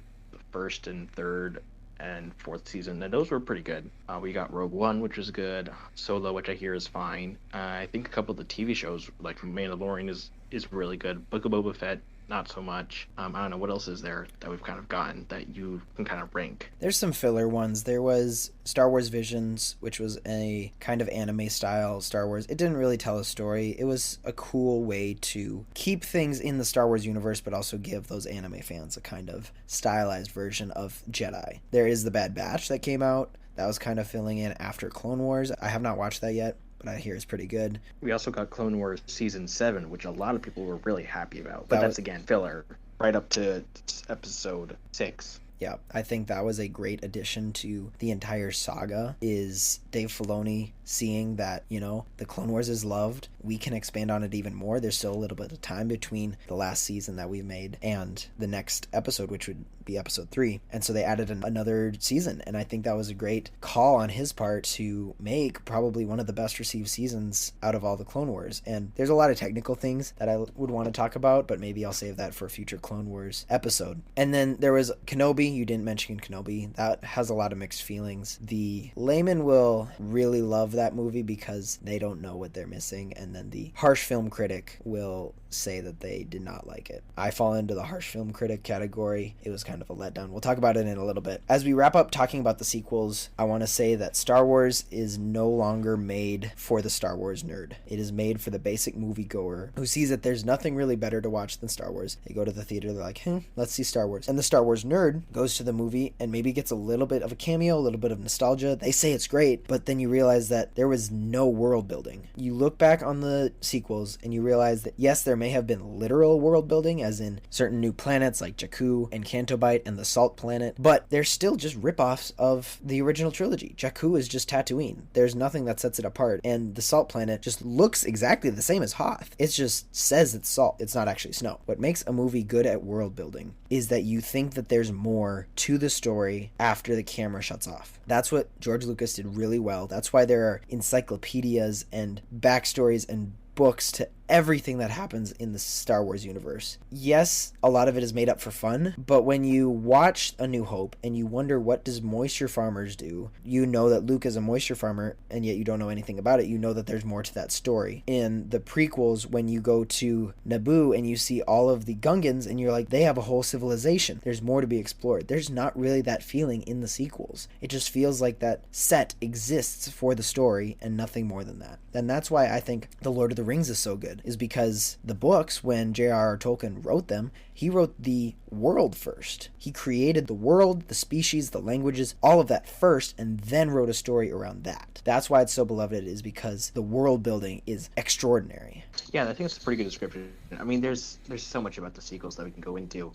A: first and third and fourth season, and those were pretty good. We got Rogue One, which was good. Solo, which I hear is fine. I think a couple of the TV shows, like Mandalorian, is really good. Book of Boba Fett, not so much. I don't know, what else is there that we've kind of gotten that you can kind of rank?
E: There's some filler ones. There was Star Wars Visions, which was a kind of anime style Star Wars. It didn't really tell a story. It was a cool way to keep things in the Star Wars universe, but also give those anime fans a kind of stylized version of Jedi. There is The Bad Batch that came out. That was kind of filling in after Clone Wars. I have not watched that yet, but I hear it's pretty good.
A: We also got Clone Wars Season 7, which a lot of people were really happy about. But that's, again, filler, right up to episode 6.
E: Yeah, I think that was a great addition to the entire saga, is Dave Filoni seeing that, the Clone Wars is loved. We can expand on it even more. There's still a little bit of time between the last season that we made and the next episode, which would be episode 3. And so they added another season. And I think that was a great call on his part to make probably one of the best received seasons out of all the Clone Wars. And there's a lot of technical things that I would want to talk about, but maybe I'll save that for a future Clone Wars episode. And then there was Kenobi. You didn't mention Kenobi. That has a lot of mixed feelings. The layman will really love that movie because they don't know what they're missing, and and then the harsh film critic will say that they did not like it. I fall into the harsh film critic category. It was kind of a letdown. We'll talk about it in a little bit. As we wrap up talking about the sequels, I want to say that Star Wars is no longer made for the Star Wars nerd. It is made for the basic moviegoer who sees that there's nothing really better to watch than Star Wars. They go to the theater, they're like, let's see Star Wars. And the Star Wars nerd goes to the movie and maybe gets a little bit of a cameo, a little bit of nostalgia. They say it's great, but then you realize that there was no world building. You look back on the sequels and you realize that yes, there may have been literal world building, as in certain new planets like Jakku and Cantobite and the Salt Planet, but they're still just ripoffs of the original trilogy. Jakku is just Tatooine. There's nothing that sets it apart, and the Salt Planet just looks exactly the same as Hoth. It just says it's salt. It's not actually snow. What makes a movie good at world building is that you think that there's more to the story after the camera shuts off. That's what George Lucas did really well. That's why there are encyclopedias and backstories and books to everything that happens in the Star Wars universe. Yes, a lot of it is made up for fun, but when you watch A New Hope and you wonder what does moisture farmers do, you know that Luke is a moisture farmer, and yet you don't know anything about it. You know that there's more to that story. In the prequels, when you go to Naboo and you see all of the Gungans and you're like, they have a whole civilization. There's more to be explored. There's not really that feeling in the sequels. It just feels like that set exists for the story and nothing more than that. And that's why I think The Lord of the Rings is so good, is because the books, when J.R.R. Tolkien wrote them, he wrote the world first. He created the world, the species, the languages, all of that first, and then wrote a story around that. That's why it's so beloved, is because the world building is extraordinary.
A: Yeah, I think it's a pretty good description. I mean, there's so much about the sequels that we can go into,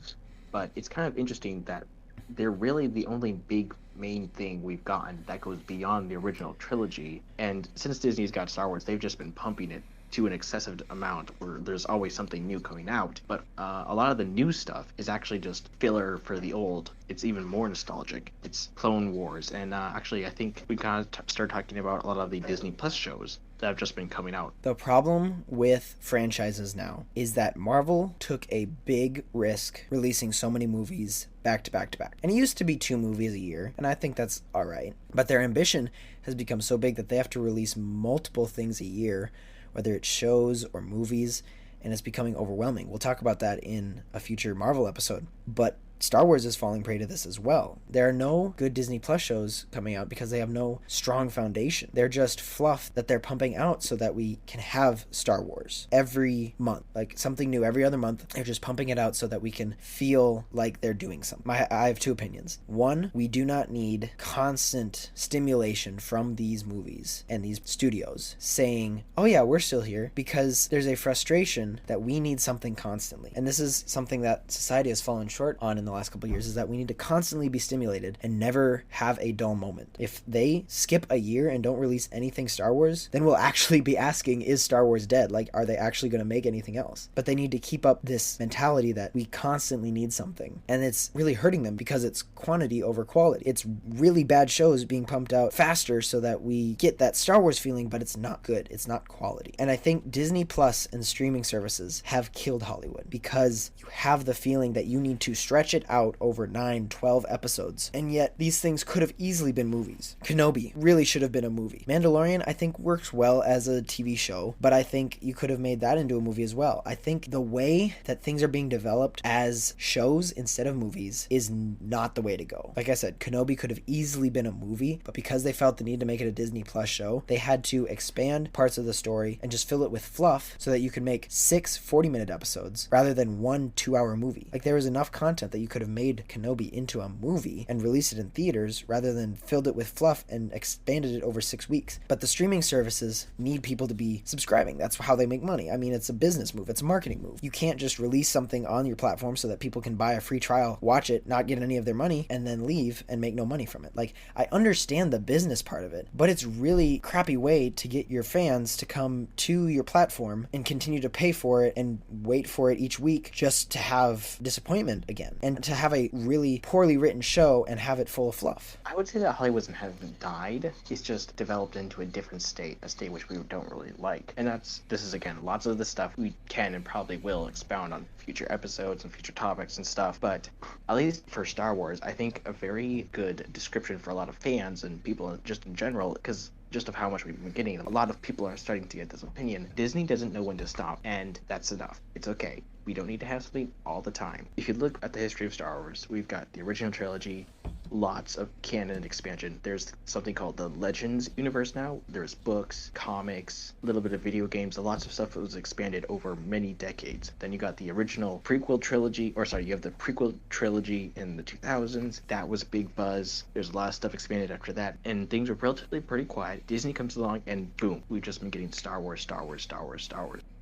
A: but it's kind of interesting that they're really the only big main thing we've gotten that goes beyond the original trilogy. And since Disney's got Star Wars, they've just been pumping it to an excessive amount where there's always something new coming out. But a lot of the new stuff is actually just filler for the old. It's even more nostalgic. It's Clone Wars. And actually, I think we kind of start talking about a lot of the Disney Plus shows that have just been coming out.
E: The problem with franchises now is that Marvel took a big risk releasing so many movies back to back to back. And it used to be 2 movies a year, and I think that's all right. But their ambition has become so big that they have to release multiple things a year, whether it's shows or movies, and it's becoming overwhelming. We'll talk about that in a future Marvel episode. But Star Wars is falling prey to this as well. There are no good Disney Plus shows coming out because they have no strong foundation. They're just fluff that they're pumping out so that we can have Star Wars every month, like something new every other month. They're just pumping it out so that we can feel like they're doing something. I have 2 opinions. One, we do not need constant stimulation from these movies and these studios saying, oh yeah, we're still here, because there's a frustration that we need something constantly. And this is something that society has fallen short on in the last couple of years, is that we need to constantly be stimulated and never have a dull moment. If they skip a year and don't release anything Star Wars, then we'll actually be asking, is Star Wars dead? Like, are they actually going to make anything else? But they need to keep up this mentality that we constantly need something. And it's really hurting them because it's quantity over quality. It's really bad shows being pumped out faster so that we get that Star Wars feeling, but it's not good. It's not quality. And I think Disney Plus and streaming services have killed Hollywood, because you have the feeling that you need to stretch it out over 9, 12 episodes. And yet these things could have easily been movies. Kenobi really should have been a movie. Mandalorian, I think, works well as a TV show, but I think you could have made that into a movie as well. I think the way that things are being developed as shows instead of movies is not the way to go. Like I said, Kenobi could have easily been a movie, but because they felt the need to make it a Disney Plus show, they had to expand parts of the story and just fill it with fluff so that you could make 6 40-minute episodes rather than 1 2-hour movie. Like, there was enough content that you could have made Kenobi into a movie and released it in theaters rather than filled it with fluff and expanded it over 6 weeks. But the streaming services need people to be subscribing. That's how they make money. I mean, it's a business move. It's a marketing move. You can't just release something on your platform so that people can buy a free trial, watch it, not get any of their money, and then leave and make no money from it. Like, I understand the business part of it, but it's really crappy way to get your fans to come to your platform and continue to pay for it and wait for it each week just to have disappointment again, and to have a really poorly written show and have it full of fluff.
A: I would say that Hollywood hasn't died. It's just developed into a different state, a state which we don't really like. And this is, again, lots of the stuff we can and probably will expound on future episodes and future topics and stuff. But at least for Star Wars, I think a very good description for a lot of fans and people just in general, because just of how much we've been getting. A lot of people are starting to get this opinion. Disney doesn't know when to stop, and that's enough. It's okay. We don't need to have something all the time. If you look at the history of Star Wars, we've got the original trilogy, lots of canon expansion. There's something called the Legends universe now. There's books, comics, a little bit of video games, lots of stuff that was expanded over many decades. Then you got the original prequel trilogy, you have the prequel trilogy in the 2000s. That was a big buzz. There's a lot of stuff expanded after that, and things were relatively pretty quiet. Disney comes along, and boom, we've just been getting Star Wars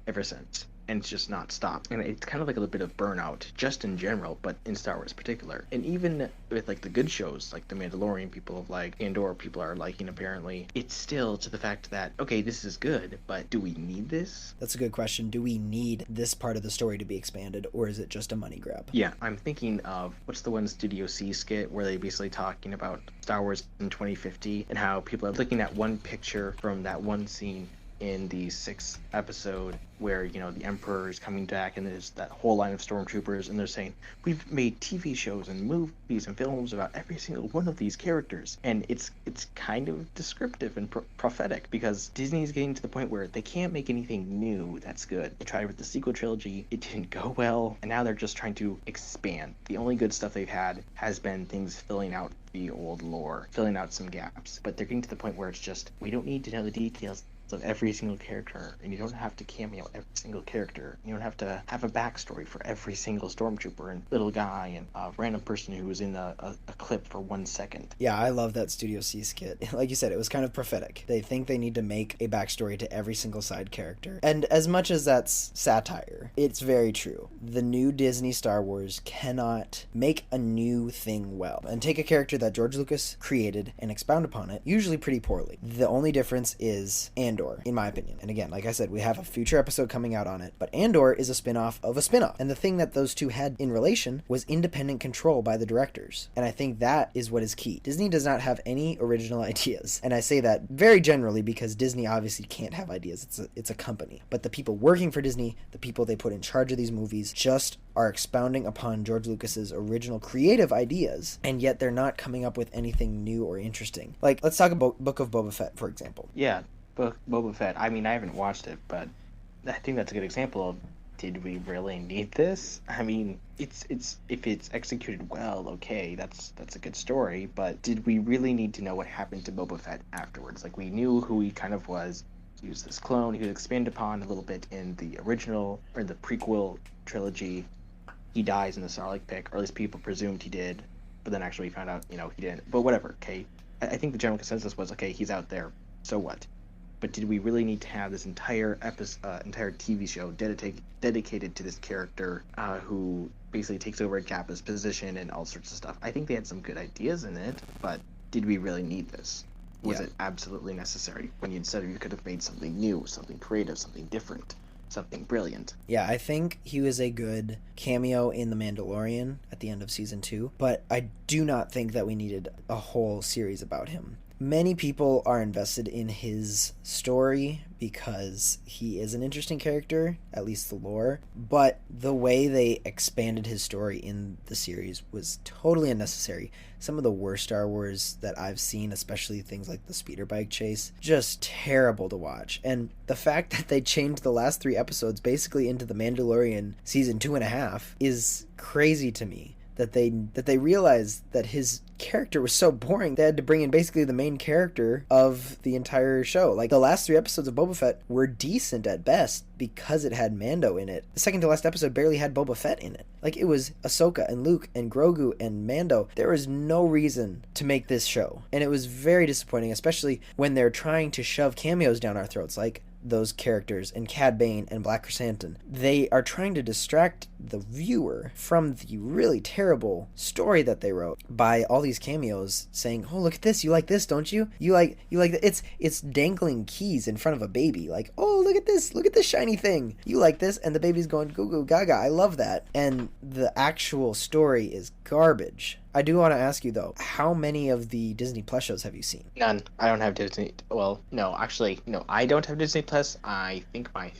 A: ever since. And it's just not stopped. And it's kind of like a little bit of burnout, just in general, but in Star Wars in particular. And even with like the good shows, like The Mandalorian, people of like Andor, people are liking apparently. It's still to the fact that, okay, this is good, but do we need this?
E: That's a good question. Do we need this part of the story to be expanded, or is it just a money grab?
A: Yeah, I'm thinking of, what's the one Studio C skit where they basically talking about Star Wars in 2050 and how people are looking at one picture from that one scene in the 6th episode where, you know, the Emperor is coming back and there's that whole line of stormtroopers, and they're saying, we've made TV shows and movies and films about every single one of these characters. And it's kind of descriptive and prophetic, because Disney's getting to the point where they can't make anything new that's good. They tried with the sequel trilogy, it didn't go well, and now they're just trying to expand. The only good stuff they've had has been things filling out the old lore, filling out some gaps. But they're getting to the point where it's just, we don't need to know the details of every single character, and you don't have to cameo every single character. You don't have to have a backstory for every single stormtrooper and little guy and a random person who was in a clip for 1 second.
E: Yeah, I love that Studio C skit. Like you said, it was kind of prophetic. They think they need to make a backstory to every single side character. And as much as that's satire, it's very true. The new Disney Star Wars cannot make a new thing well and take a character that George Lucas created and expound upon it, usually pretty poorly. The only difference is Andor, in my opinion. And again, like I said, we have a future episode coming out on it, but Andor is a spin-off of a spin-off. And the thing that those two had in relation was independent control by the directors. And I think that is what is key. Disney does not have any original ideas. And I say that very generally because Disney obviously can't have ideas. It's a company. But the people working for Disney, the people they put in charge of these movies, just are expounding upon George Lucas's original creative ideas, and yet they're not coming up with anything new or interesting. Like, let's talk about Book of Boba Fett, for example.
A: Yeah, Boba Fett. I mean, I haven't watched it, but I think that's a good example of, did we really need this? I mean, it's if it's executed well, okay, that's a good story, but did we really need to know what happened to Boba Fett afterwards? Like, we knew who he kind of was. He was this clone. He was expanded upon a little bit in the original, or the prequel trilogy. He dies in the Sarlacc pit, or at least people presumed he did, but then actually we found out, you know, he didn't. But whatever, okay? I think the general consensus was, okay, he's out there, so what? But did we really need to have this entire entire TV show dedicated to this character who basically takes over Jabba's position and all sorts of stuff? I think they had some good ideas in it, but did we really need this? Was it absolutely necessary when you could have made something new, something creative, something different, something brilliant?
E: Yeah, I think he was a good cameo in The Mandalorian at the end of season 2, but I do not think that we needed a whole series about him. Many people are invested in his story because he is an interesting character, at least the lore, but the way they expanded his story in the series was totally unnecessary. Some of the worst Star Wars that I've seen, especially things like the speeder bike chase, just terrible to watch. And the fact that they changed the last 3 episodes basically into The Mandalorian season 2.5 is crazy to me. That they realized that his character was so boring, they had to bring in basically the main character of the entire show. Like, the last 3 episodes of Boba Fett were decent at best because it had Mando in it. The second to last episode barely had Boba Fett in it. Like, it was Ahsoka and Luke and Grogu and Mando. There was no reason to make this show. And it was very disappointing, especially when they're trying to shove cameos down our throats, like those characters and Cad Bane and Black Chrysanthemum. They are trying to distract the viewer from the really terrible story that they wrote by all these cameos saying, oh, look at this, you like this, don't you? You like it's dangling keys in front of a baby, like, oh, look at this shiny thing, you like this, and the baby's going goo goo gaga, I love that. And the actual story is garbage. I do want to ask you, though, how many of the Disney Plus shows have you seen?
A: None. I don't have Disney. Well, no, actually, no, I don't have Disney Plus. I think my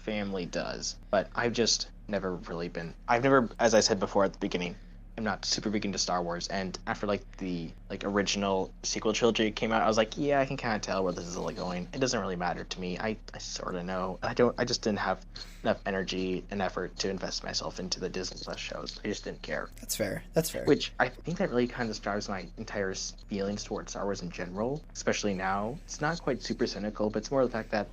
A: family does, but I've just never really been. I've never, as I said before at the beginning, am not super big into Star Wars, and after like the original sequel trilogy came out, I was like, yeah, I can kind of tell where this is like going. It doesn't really matter to me. I sort of know. I just didn't have enough energy and effort to invest myself into the Disney Plus shows. I just didn't care.
E: That's fair. That's fair.
A: Which I think that really kind of describes my entire feelings towards Star Wars in general, especially now. It's not quite super cynical, but it's more the fact that,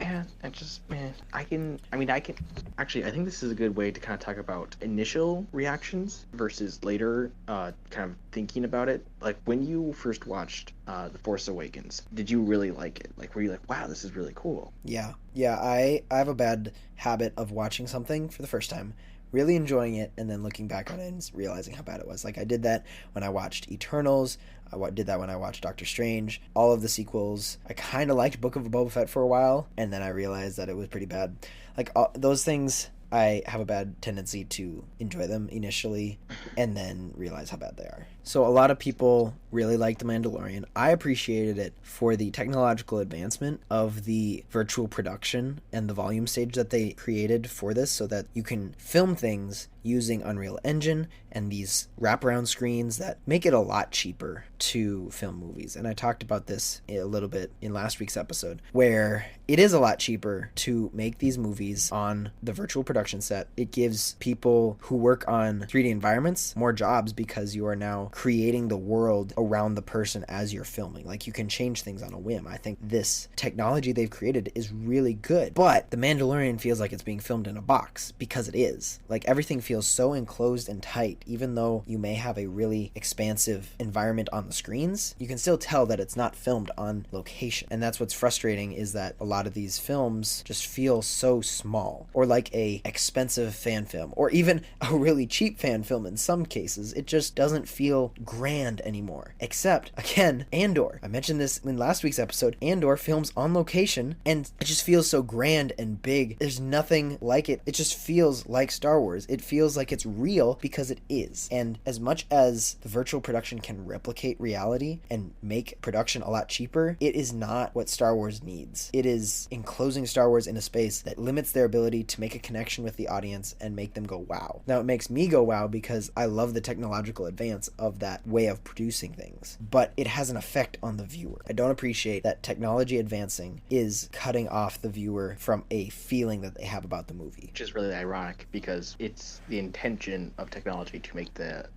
A: I can actually, I think this is a good way to kind of talk about initial reactions versus later kind of thinking about it. Like, when you first watched The Force Awakens, did you really like it? Like, were you like, wow, this is really cool?
E: Yeah, I have a bad habit of watching something for the first time, really enjoying it, and then looking back on it and realizing how bad it was. Like, I did that when I watched Eternals. I did that when I watched Doctor Strange. All of the sequels. I kind of liked Book of Boba Fett for a while, and then I realized that it was pretty bad. Like, those things, I have a bad tendency to enjoy them initially and then realize how bad they are. So a lot of people really like The Mandalorian. I appreciated it for the technological advancement of the virtual production and the volume stage that they created for this, so that you can film things using Unreal Engine and these wraparound screens that make it a lot cheaper to film movies. And I talked about this a little bit in last week's episode, where it is a lot cheaper to make these movies on the virtual production set. It gives people who work on 3D environments more jobs, because you are now creating the world around the person as you're filming. Like, you can change things on a whim. I think this technology they've created is really good. But The Mandalorian feels like it's being filmed in a box, because it is. Like, everything feels so enclosed and tight. Even though you may have a really expansive environment on the screens, you can still tell that it's not filmed on location. And that's what's frustrating, is that a lot of these films just feel so small, or like a expensive fan film, or even a really cheap fan film in some cases. It just doesn't feel grand anymore. Except, again, Andor. I mentioned this in last week's episode. Andor films on location, and it just feels so grand and big. There's nothing like it. It just feels like Star Wars. It feels like it's real, because it is. And as much as the virtual production can replicate reality and make production a lot cheaper, it is not what Star Wars needs. It is enclosing Star Wars in a space that limits their ability to make a connection with the audience and make them go wow. Now, it makes me go wow because I love the technological advance of that way of producing things, but it has an effect on the viewer. I don't appreciate that technology advancing is cutting off the viewer from a feeling that they have about the movie.
A: Which is really ironic, because it's the intention of technology to make that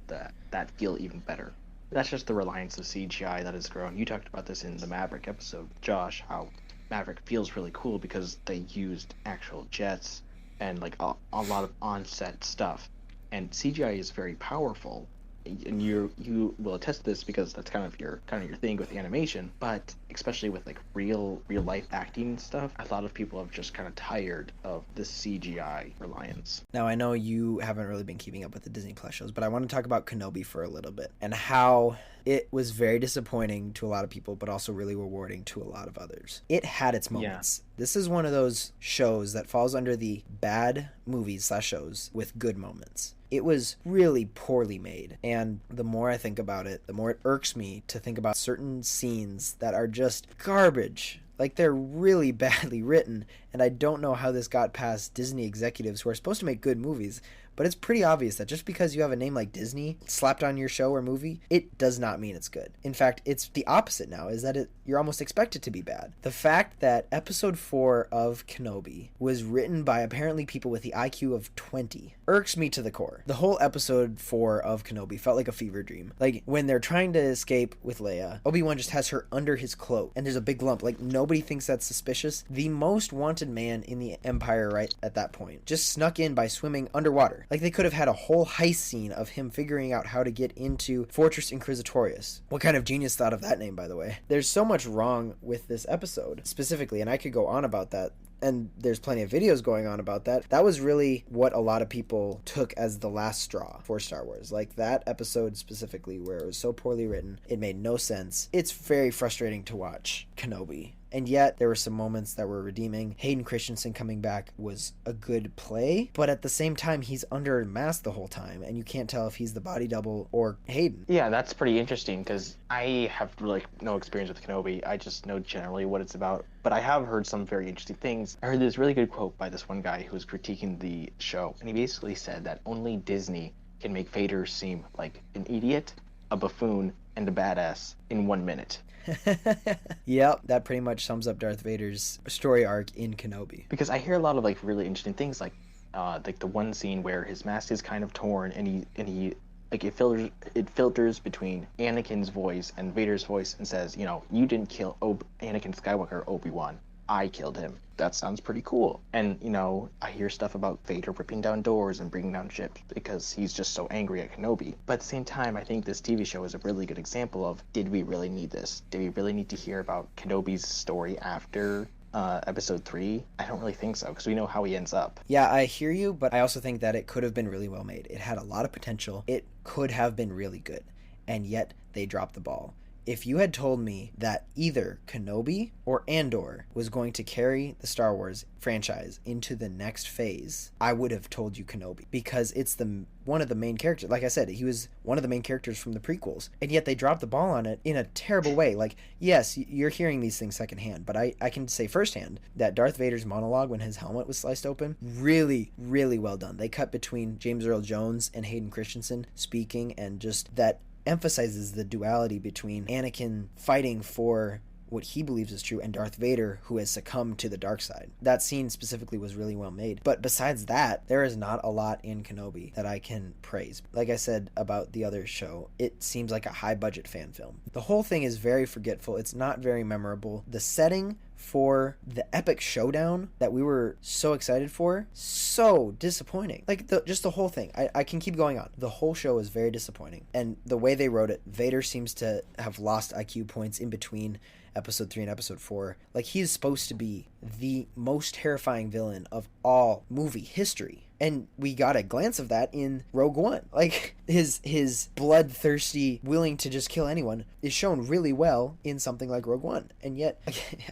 A: feel even better. That's just the reliance of CGI that has grown. You talked about this in the Maverick episode, Josh, how Maverick feels really cool because they used actual jets and like a lot of on-set stuff. And CGI is very powerful, and you will attest to this because that's kind of your thing with animation. But especially with like real life acting stuff, a lot of people have just kind of tired of the CGI reliance.
E: Now, I know you haven't really been keeping up with the Disney Plus shows, but I want to talk about Kenobi for a little bit, and how it was very disappointing to a lot of people, but also really rewarding to a lot of others. It had its moments. Yeah. This is one of those shows that falls under the bad movies/shows with good moments. It was really poorly made, and the more I think about it, the more it irks me to think about certain scenes that are just garbage. Like, they're really badly written, and I don't know how this got past Disney executives who are supposed to make good movies. But it's pretty obvious that just because you have a name like Disney slapped on your show or movie, it does not mean it's good. In fact, it's the opposite now, is that you're almost expected to be bad. The fact that episode 4 of Kenobi was written by apparently people with the IQ of 20 irks me to the core. The whole episode 4 of Kenobi felt like a fever dream. Like, when they're trying to escape with Leia, Obi-Wan just has her under his cloak, and there's a big lump. Like, nobody thinks that's suspicious. The most wanted man in the Empire right at that point just snuck in by swimming underwater. Like, they could have had a whole heist scene of him figuring out how to get into Fortress Inquisitorius. What kind of genius thought of that name, by the way? There's so much wrong with this episode, specifically, and I could go on about that. And there's plenty of videos going on about that. That was really what a lot of people took as the last straw for Star Wars. Like, that episode specifically, where it was so poorly written, it made no sense. It's very frustrating to watch Kenobi. And yet, there were some moments that were redeeming. Hayden Christensen coming back was a good play, but at the same time, he's under a mask the whole time, and you can't tell if he's the body double or Hayden.
F: Yeah, that's pretty interesting, because I have no experience with Kenobi. I just know generally what it's about, but I have heard some very interesting things. I heard this really good quote by this one guy who was critiquing the show, and he basically said that only Disney
A: can make Vader seem like an idiot, a buffoon, and a badass in 1 minute.
E: Yep, that pretty much sums up Darth Vader's story arc in Kenobi.
A: Because I hear a lot of like really interesting things, like the one scene where his mask is kind of torn, and he like it filters between Anakin's voice and Vader's voice and says, you didn't kill Anakin Skywalker, Obi-Wan. I killed him. That sounds pretty cool. And, I hear stuff about Vader ripping down doors and bringing down ships because he's just so angry at Kenobi. But at the same time, I think this TV show is a really good example of, did we really need this? Did we really need to hear about Kenobi's story after episode 3? I don't really think so, because we know how he ends up.
E: Yeah, I hear you, but I also think that it could have been really well made. It had a lot of potential. It could have been really good, and yet they dropped the ball. If you had told me that either Kenobi or Andor was going to carry the Star Wars franchise into the next phase, I would have told you Kenobi, because it's one of the main characters. Like I said, he was one of the main characters from the prequels, and yet they dropped the ball on it in a terrible way. Like, yes, you're hearing these things secondhand, but I can say firsthand that Darth Vader's monologue when his helmet was sliced open, really, really well done. They cut between James Earl Jones and Hayden Christensen speaking, and just that emphasizes the duality between Anakin fighting for what he believes is true and Darth Vader, who has succumbed to the dark side. That scene specifically was really well made. But besides that, there is not a lot in Kenobi that I can praise. Like I said about the other show, it seems like a high budget fan film. The whole thing is very forgetful. It's not very memorable. The setting for the epic showdown that we were so excited for, so disappointing. Like, just the whole thing. I can keep going on. The whole show is very disappointing. And the way they wrote it, Vader seems to have lost IQ points in between episode 3 and episode 4. Like, he's supposed to be the most terrifying villain of all movie history. And we got a glance of that in Rogue One. Like, his bloodthirsty, willing to just kill anyone is shown really well in something like Rogue One. And yet,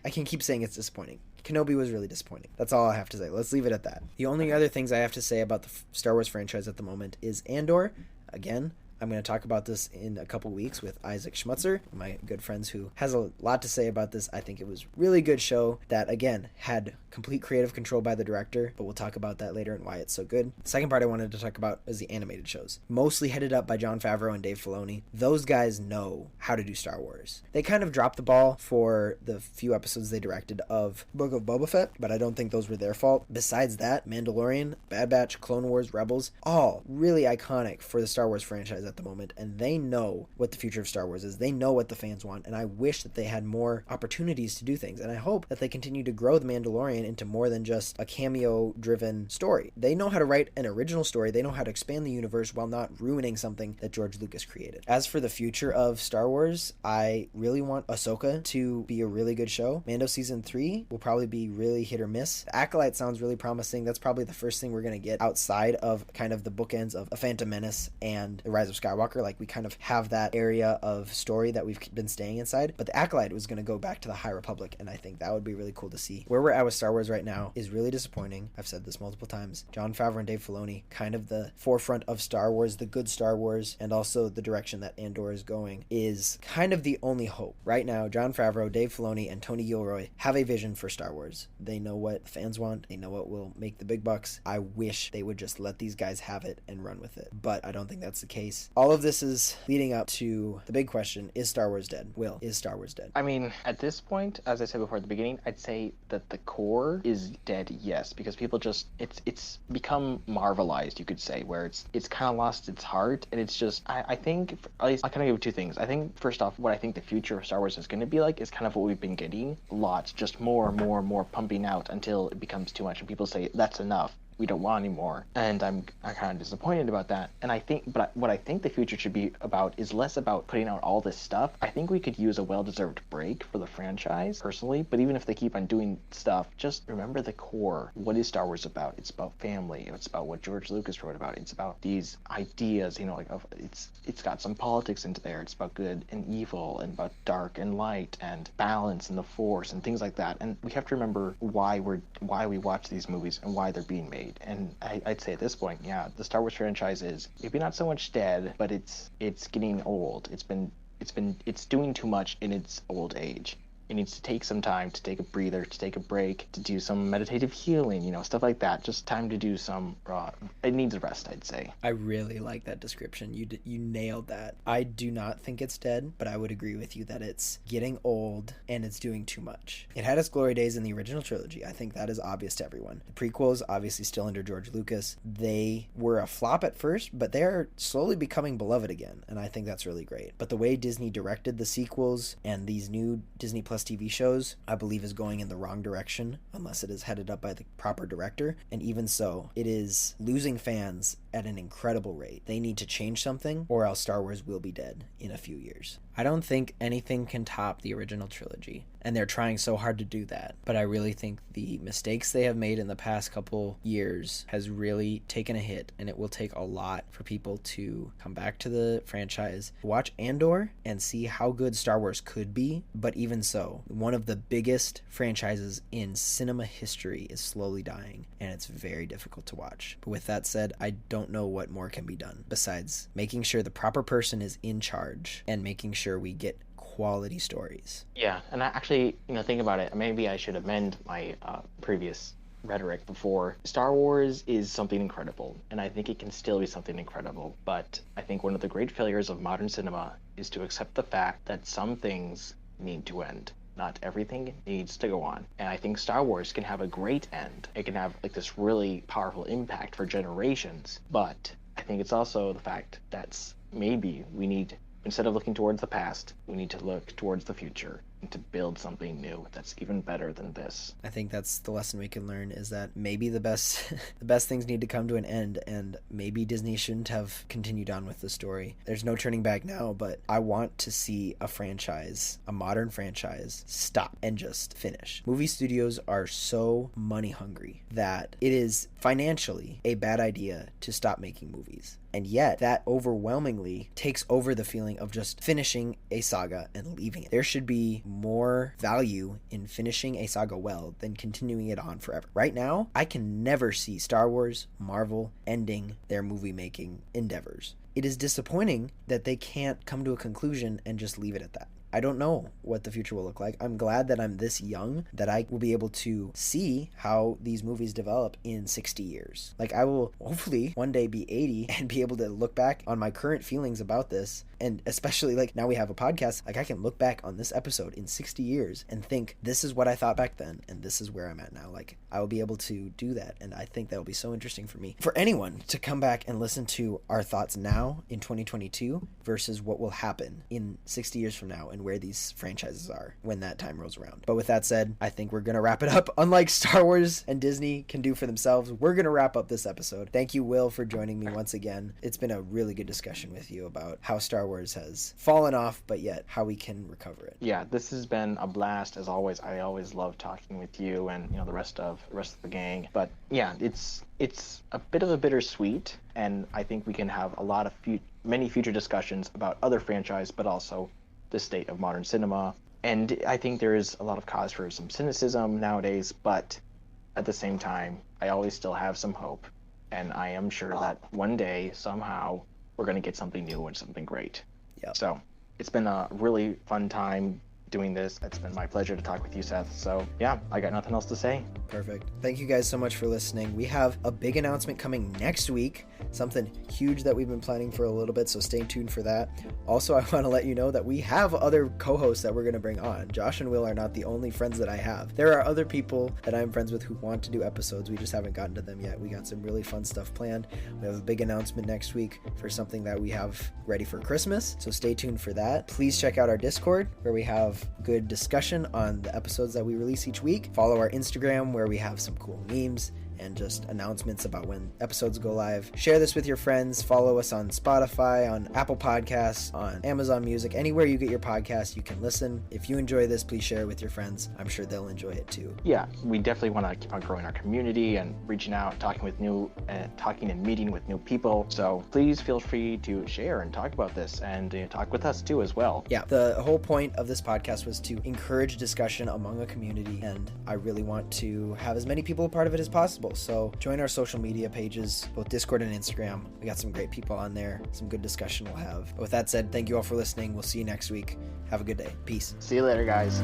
E: I can keep saying it's disappointing. Kenobi was really disappointing. That's all I have to say. Let's leave it at that. The only other things I have to say about the Star Wars franchise at the moment is Andor. Again, I'm going to talk about this in a couple weeks with Isaac Schmutzer, my good friends, who has a lot to say about this. I think it was a really good show that, again, had complete creative control by the director, but we'll talk about that later and why it's so good. The second part I wanted to talk about is the animated shows, mostly headed up by Jon Favreau and Dave Filoni. Those guys know how to do Star Wars. They kind of dropped the ball for the few episodes they directed of Book of Boba Fett, but I don't think those were their fault. Besides that, Mandalorian, Bad Batch, Clone Wars, Rebels, all really iconic for the Star Wars franchise at the moment, and they know what the future of Star Wars is. They know what the fans want, and I wish that they had more opportunities to do things, and I hope that they continue to grow The Mandalorian into more than just a cameo-driven story. They know how to write an original story. They know how to expand the universe while not ruining something that George Lucas created. As for the future of Star Wars, I really want Ahsoka to be a really good show. Mando Season 3 will probably be really hit or miss. Acolyte sounds really promising. That's probably the first thing we're going to get outside of kind of the bookends of A Phantom Menace and The Rise of Skywalker. Like, we kind of have that area of story that we've been staying inside. But the Acolyte was going to go back to the High Republic, and I think that would be really cool to see. Where we're at with Star Wars right now is really disappointing. I've said this multiple times. Jon Favreau and Dave Filoni, kind of the forefront of Star Wars, the good Star Wars, and also the direction that Andor is going, is kind of the only hope. Right now, Jon Favreau, Dave Filoni, and Tony Gilroy have a vision for Star Wars. They know what the fans want. They know what will make the big bucks. I wish they would just let these guys have it and run with it, but I don't think that's the case. All of this is leading up to the big question, is Star Wars dead? Will, is Star Wars dead?
A: I mean, at this point, as I said before at the beginning, I'd say that the core is dead, yes, because people just, it's become Marvelized, you could say, where it's kind of lost its heart, and it's just, I think, at least, I'll kind of give two things. I think, first off, what I think the future of Star Wars is going to be like is kind of what we've been getting, lots, just more and more and more pumping out until it becomes too much, and people say, that's enough. We don't want anymore, and I'm kind of disappointed about that. And I think, but what I think the future should be about is less about putting out all this stuff. I think we could use a well-deserved break for the franchise, personally. But even if they keep on doing stuff, just remember the core. What is Star Wars about? It's about family. It's about what George Lucas wrote about. It's about these ideas, you know, like it's got some politics into there. It's about good and evil, and about dark and light, and balance and the Force and things like that. And we have to remember why we watch these movies and why they're being made. And I'd say at this point, yeah, the Star Wars franchise is maybe not so much dead, but it's getting old. It's doing too much in its old age.
F: it needs to take some time to take a breather, to take a break, to do some meditative healing, stuff like that. Just time to do some, it needs a rest, I'd say.
E: I really like that description. You nailed that. I do not think it's dead, but I would agree with you that it's getting old and it's doing too much. It had its glory days in the original trilogy. I think that is obvious to everyone. The prequels, obviously still under George Lucas, they were a flop at first, but they're slowly becoming beloved again, and I think that's really great. But the way Disney directed the sequels and these new Disney Plus TV shows, I believe is going in the wrong direction unless it is headed up by the proper director, and even so, it is losing fans at an incredible rate. They need to change something or else Star Wars will be dead in a few years. I don't think anything can top the original trilogy, and they're trying so hard to do that. But I really think the mistakes they have made in the past couple years has really taken a hit, and it will take a lot for people to come back to the franchise, watch Andor, and see how good Star Wars could be. But even so, one of the biggest franchises in cinema history is slowly dying, and it's very difficult to watch. But with that said, I don't know what more can be done besides making sure the proper person is in charge and making sure we get quality stories.
F: Yeah, and I actually, think about it, maybe I should amend my previous rhetoric before. Star Wars is something incredible, and I think it can still be something incredible, but I think one of the great failures of modern cinema is to accept the fact that some things need to end. Not everything needs to go on. And I think Star Wars can have a great end. It can have this really powerful impact for generations, but I think it's also the fact that maybe we need, instead of looking towards the past, we need to look towards the future and to build something new that's even better than this.
E: I think that's the lesson we can learn, is that maybe the best the best things need to come to an end, and maybe Disney shouldn't have continued on with the story. There's no turning back now, but I want to see a franchise, a modern franchise, stop and just finish. Movie studios are so money hungry that it is financially a bad idea to stop making movies. And yet, that overwhelmingly takes over the feeling of just finishing a saga and leaving it. There should be more value in finishing a saga well than continuing it on forever. Right now, I can never see Star Wars, Marvel ending their movie-making endeavors. It is disappointing that they can't come to a conclusion and just leave it at that. I don't know what the future will look like. I'm glad that I'm this young, that I will be able to see how these movies develop in 60 years. I will hopefully one day be 80 and be able to look back on my current feelings about this. And especially now we have a podcast, I can look back on this episode in 60 years and think, this is what I thought back then, and this is where I'm at now. I will be able to do that, and I think that will be so interesting for me. For anyone to come back and listen to our thoughts now in 2022 versus what will happen in 60 years from now and where these franchises are when that time rolls around. But with that said, I think we're going to wrap it up. Unlike Star Wars and Disney can do for themselves, we're going to wrap up this episode. Thank you, Will, for joining me once again. It's been a really good discussion with you about how Star Wars has fallen off, but yet how we can recover it.
F: Yeah, this has been a blast as always. I always love talking with you and the rest of the gang. But yeah, it's a bit of a bittersweet, and I think we can have a lot of many future discussions about other franchise, but also the state of modern cinema. And I think there is a lot of cause for some cynicism nowadays, but at the same time, I always still have some hope, and I am sure that one day somehow we're going to get something new and something great.
E: Yep.
F: So it's been a really fun time doing this. It's been my pleasure to talk with you, Seth. So yeah, I got nothing else to say.
E: Perfect. Thank you guys so much for listening. We have a big announcement coming next week, something huge that we've been planning for a little bit, so stay tuned for that. Also, I want to let you know that we have other co-hosts that we're going to bring on. Josh and Will are not the only friends that I have. There are other people that I'm friends with who want to do episodes. We just haven't gotten to them yet. We got some really fun stuff planned. We have a big announcement next week for something that we have ready for Christmas, so stay tuned for that. Please check out our Discord, where we have good discussion on the episodes that we release each week. Follow our Instagram, where we have some cool memes and just announcements about when episodes go live. Share this with your friends. Follow us on Spotify, on Apple Podcasts, on Amazon Music. Anywhere you get your podcast, you can listen. If you enjoy this, please share it with your friends. I'm sure they'll enjoy it too.
F: Yeah, we definitely want to keep on growing our community and reaching out, talking and meeting with new people. So please feel free to share and talk about this, and talk with us too as well.
E: Yeah, the whole point of this podcast was to encourage discussion among a community, and I really want to have as many people a part of it as possible. possible. So join our social media pages, both Discord and Instagram. We got some great people on there, some good discussion we'll have. But with that said, thank you all for listening. We'll see you next week. Have a good day. Peace.
A: See you later, guys.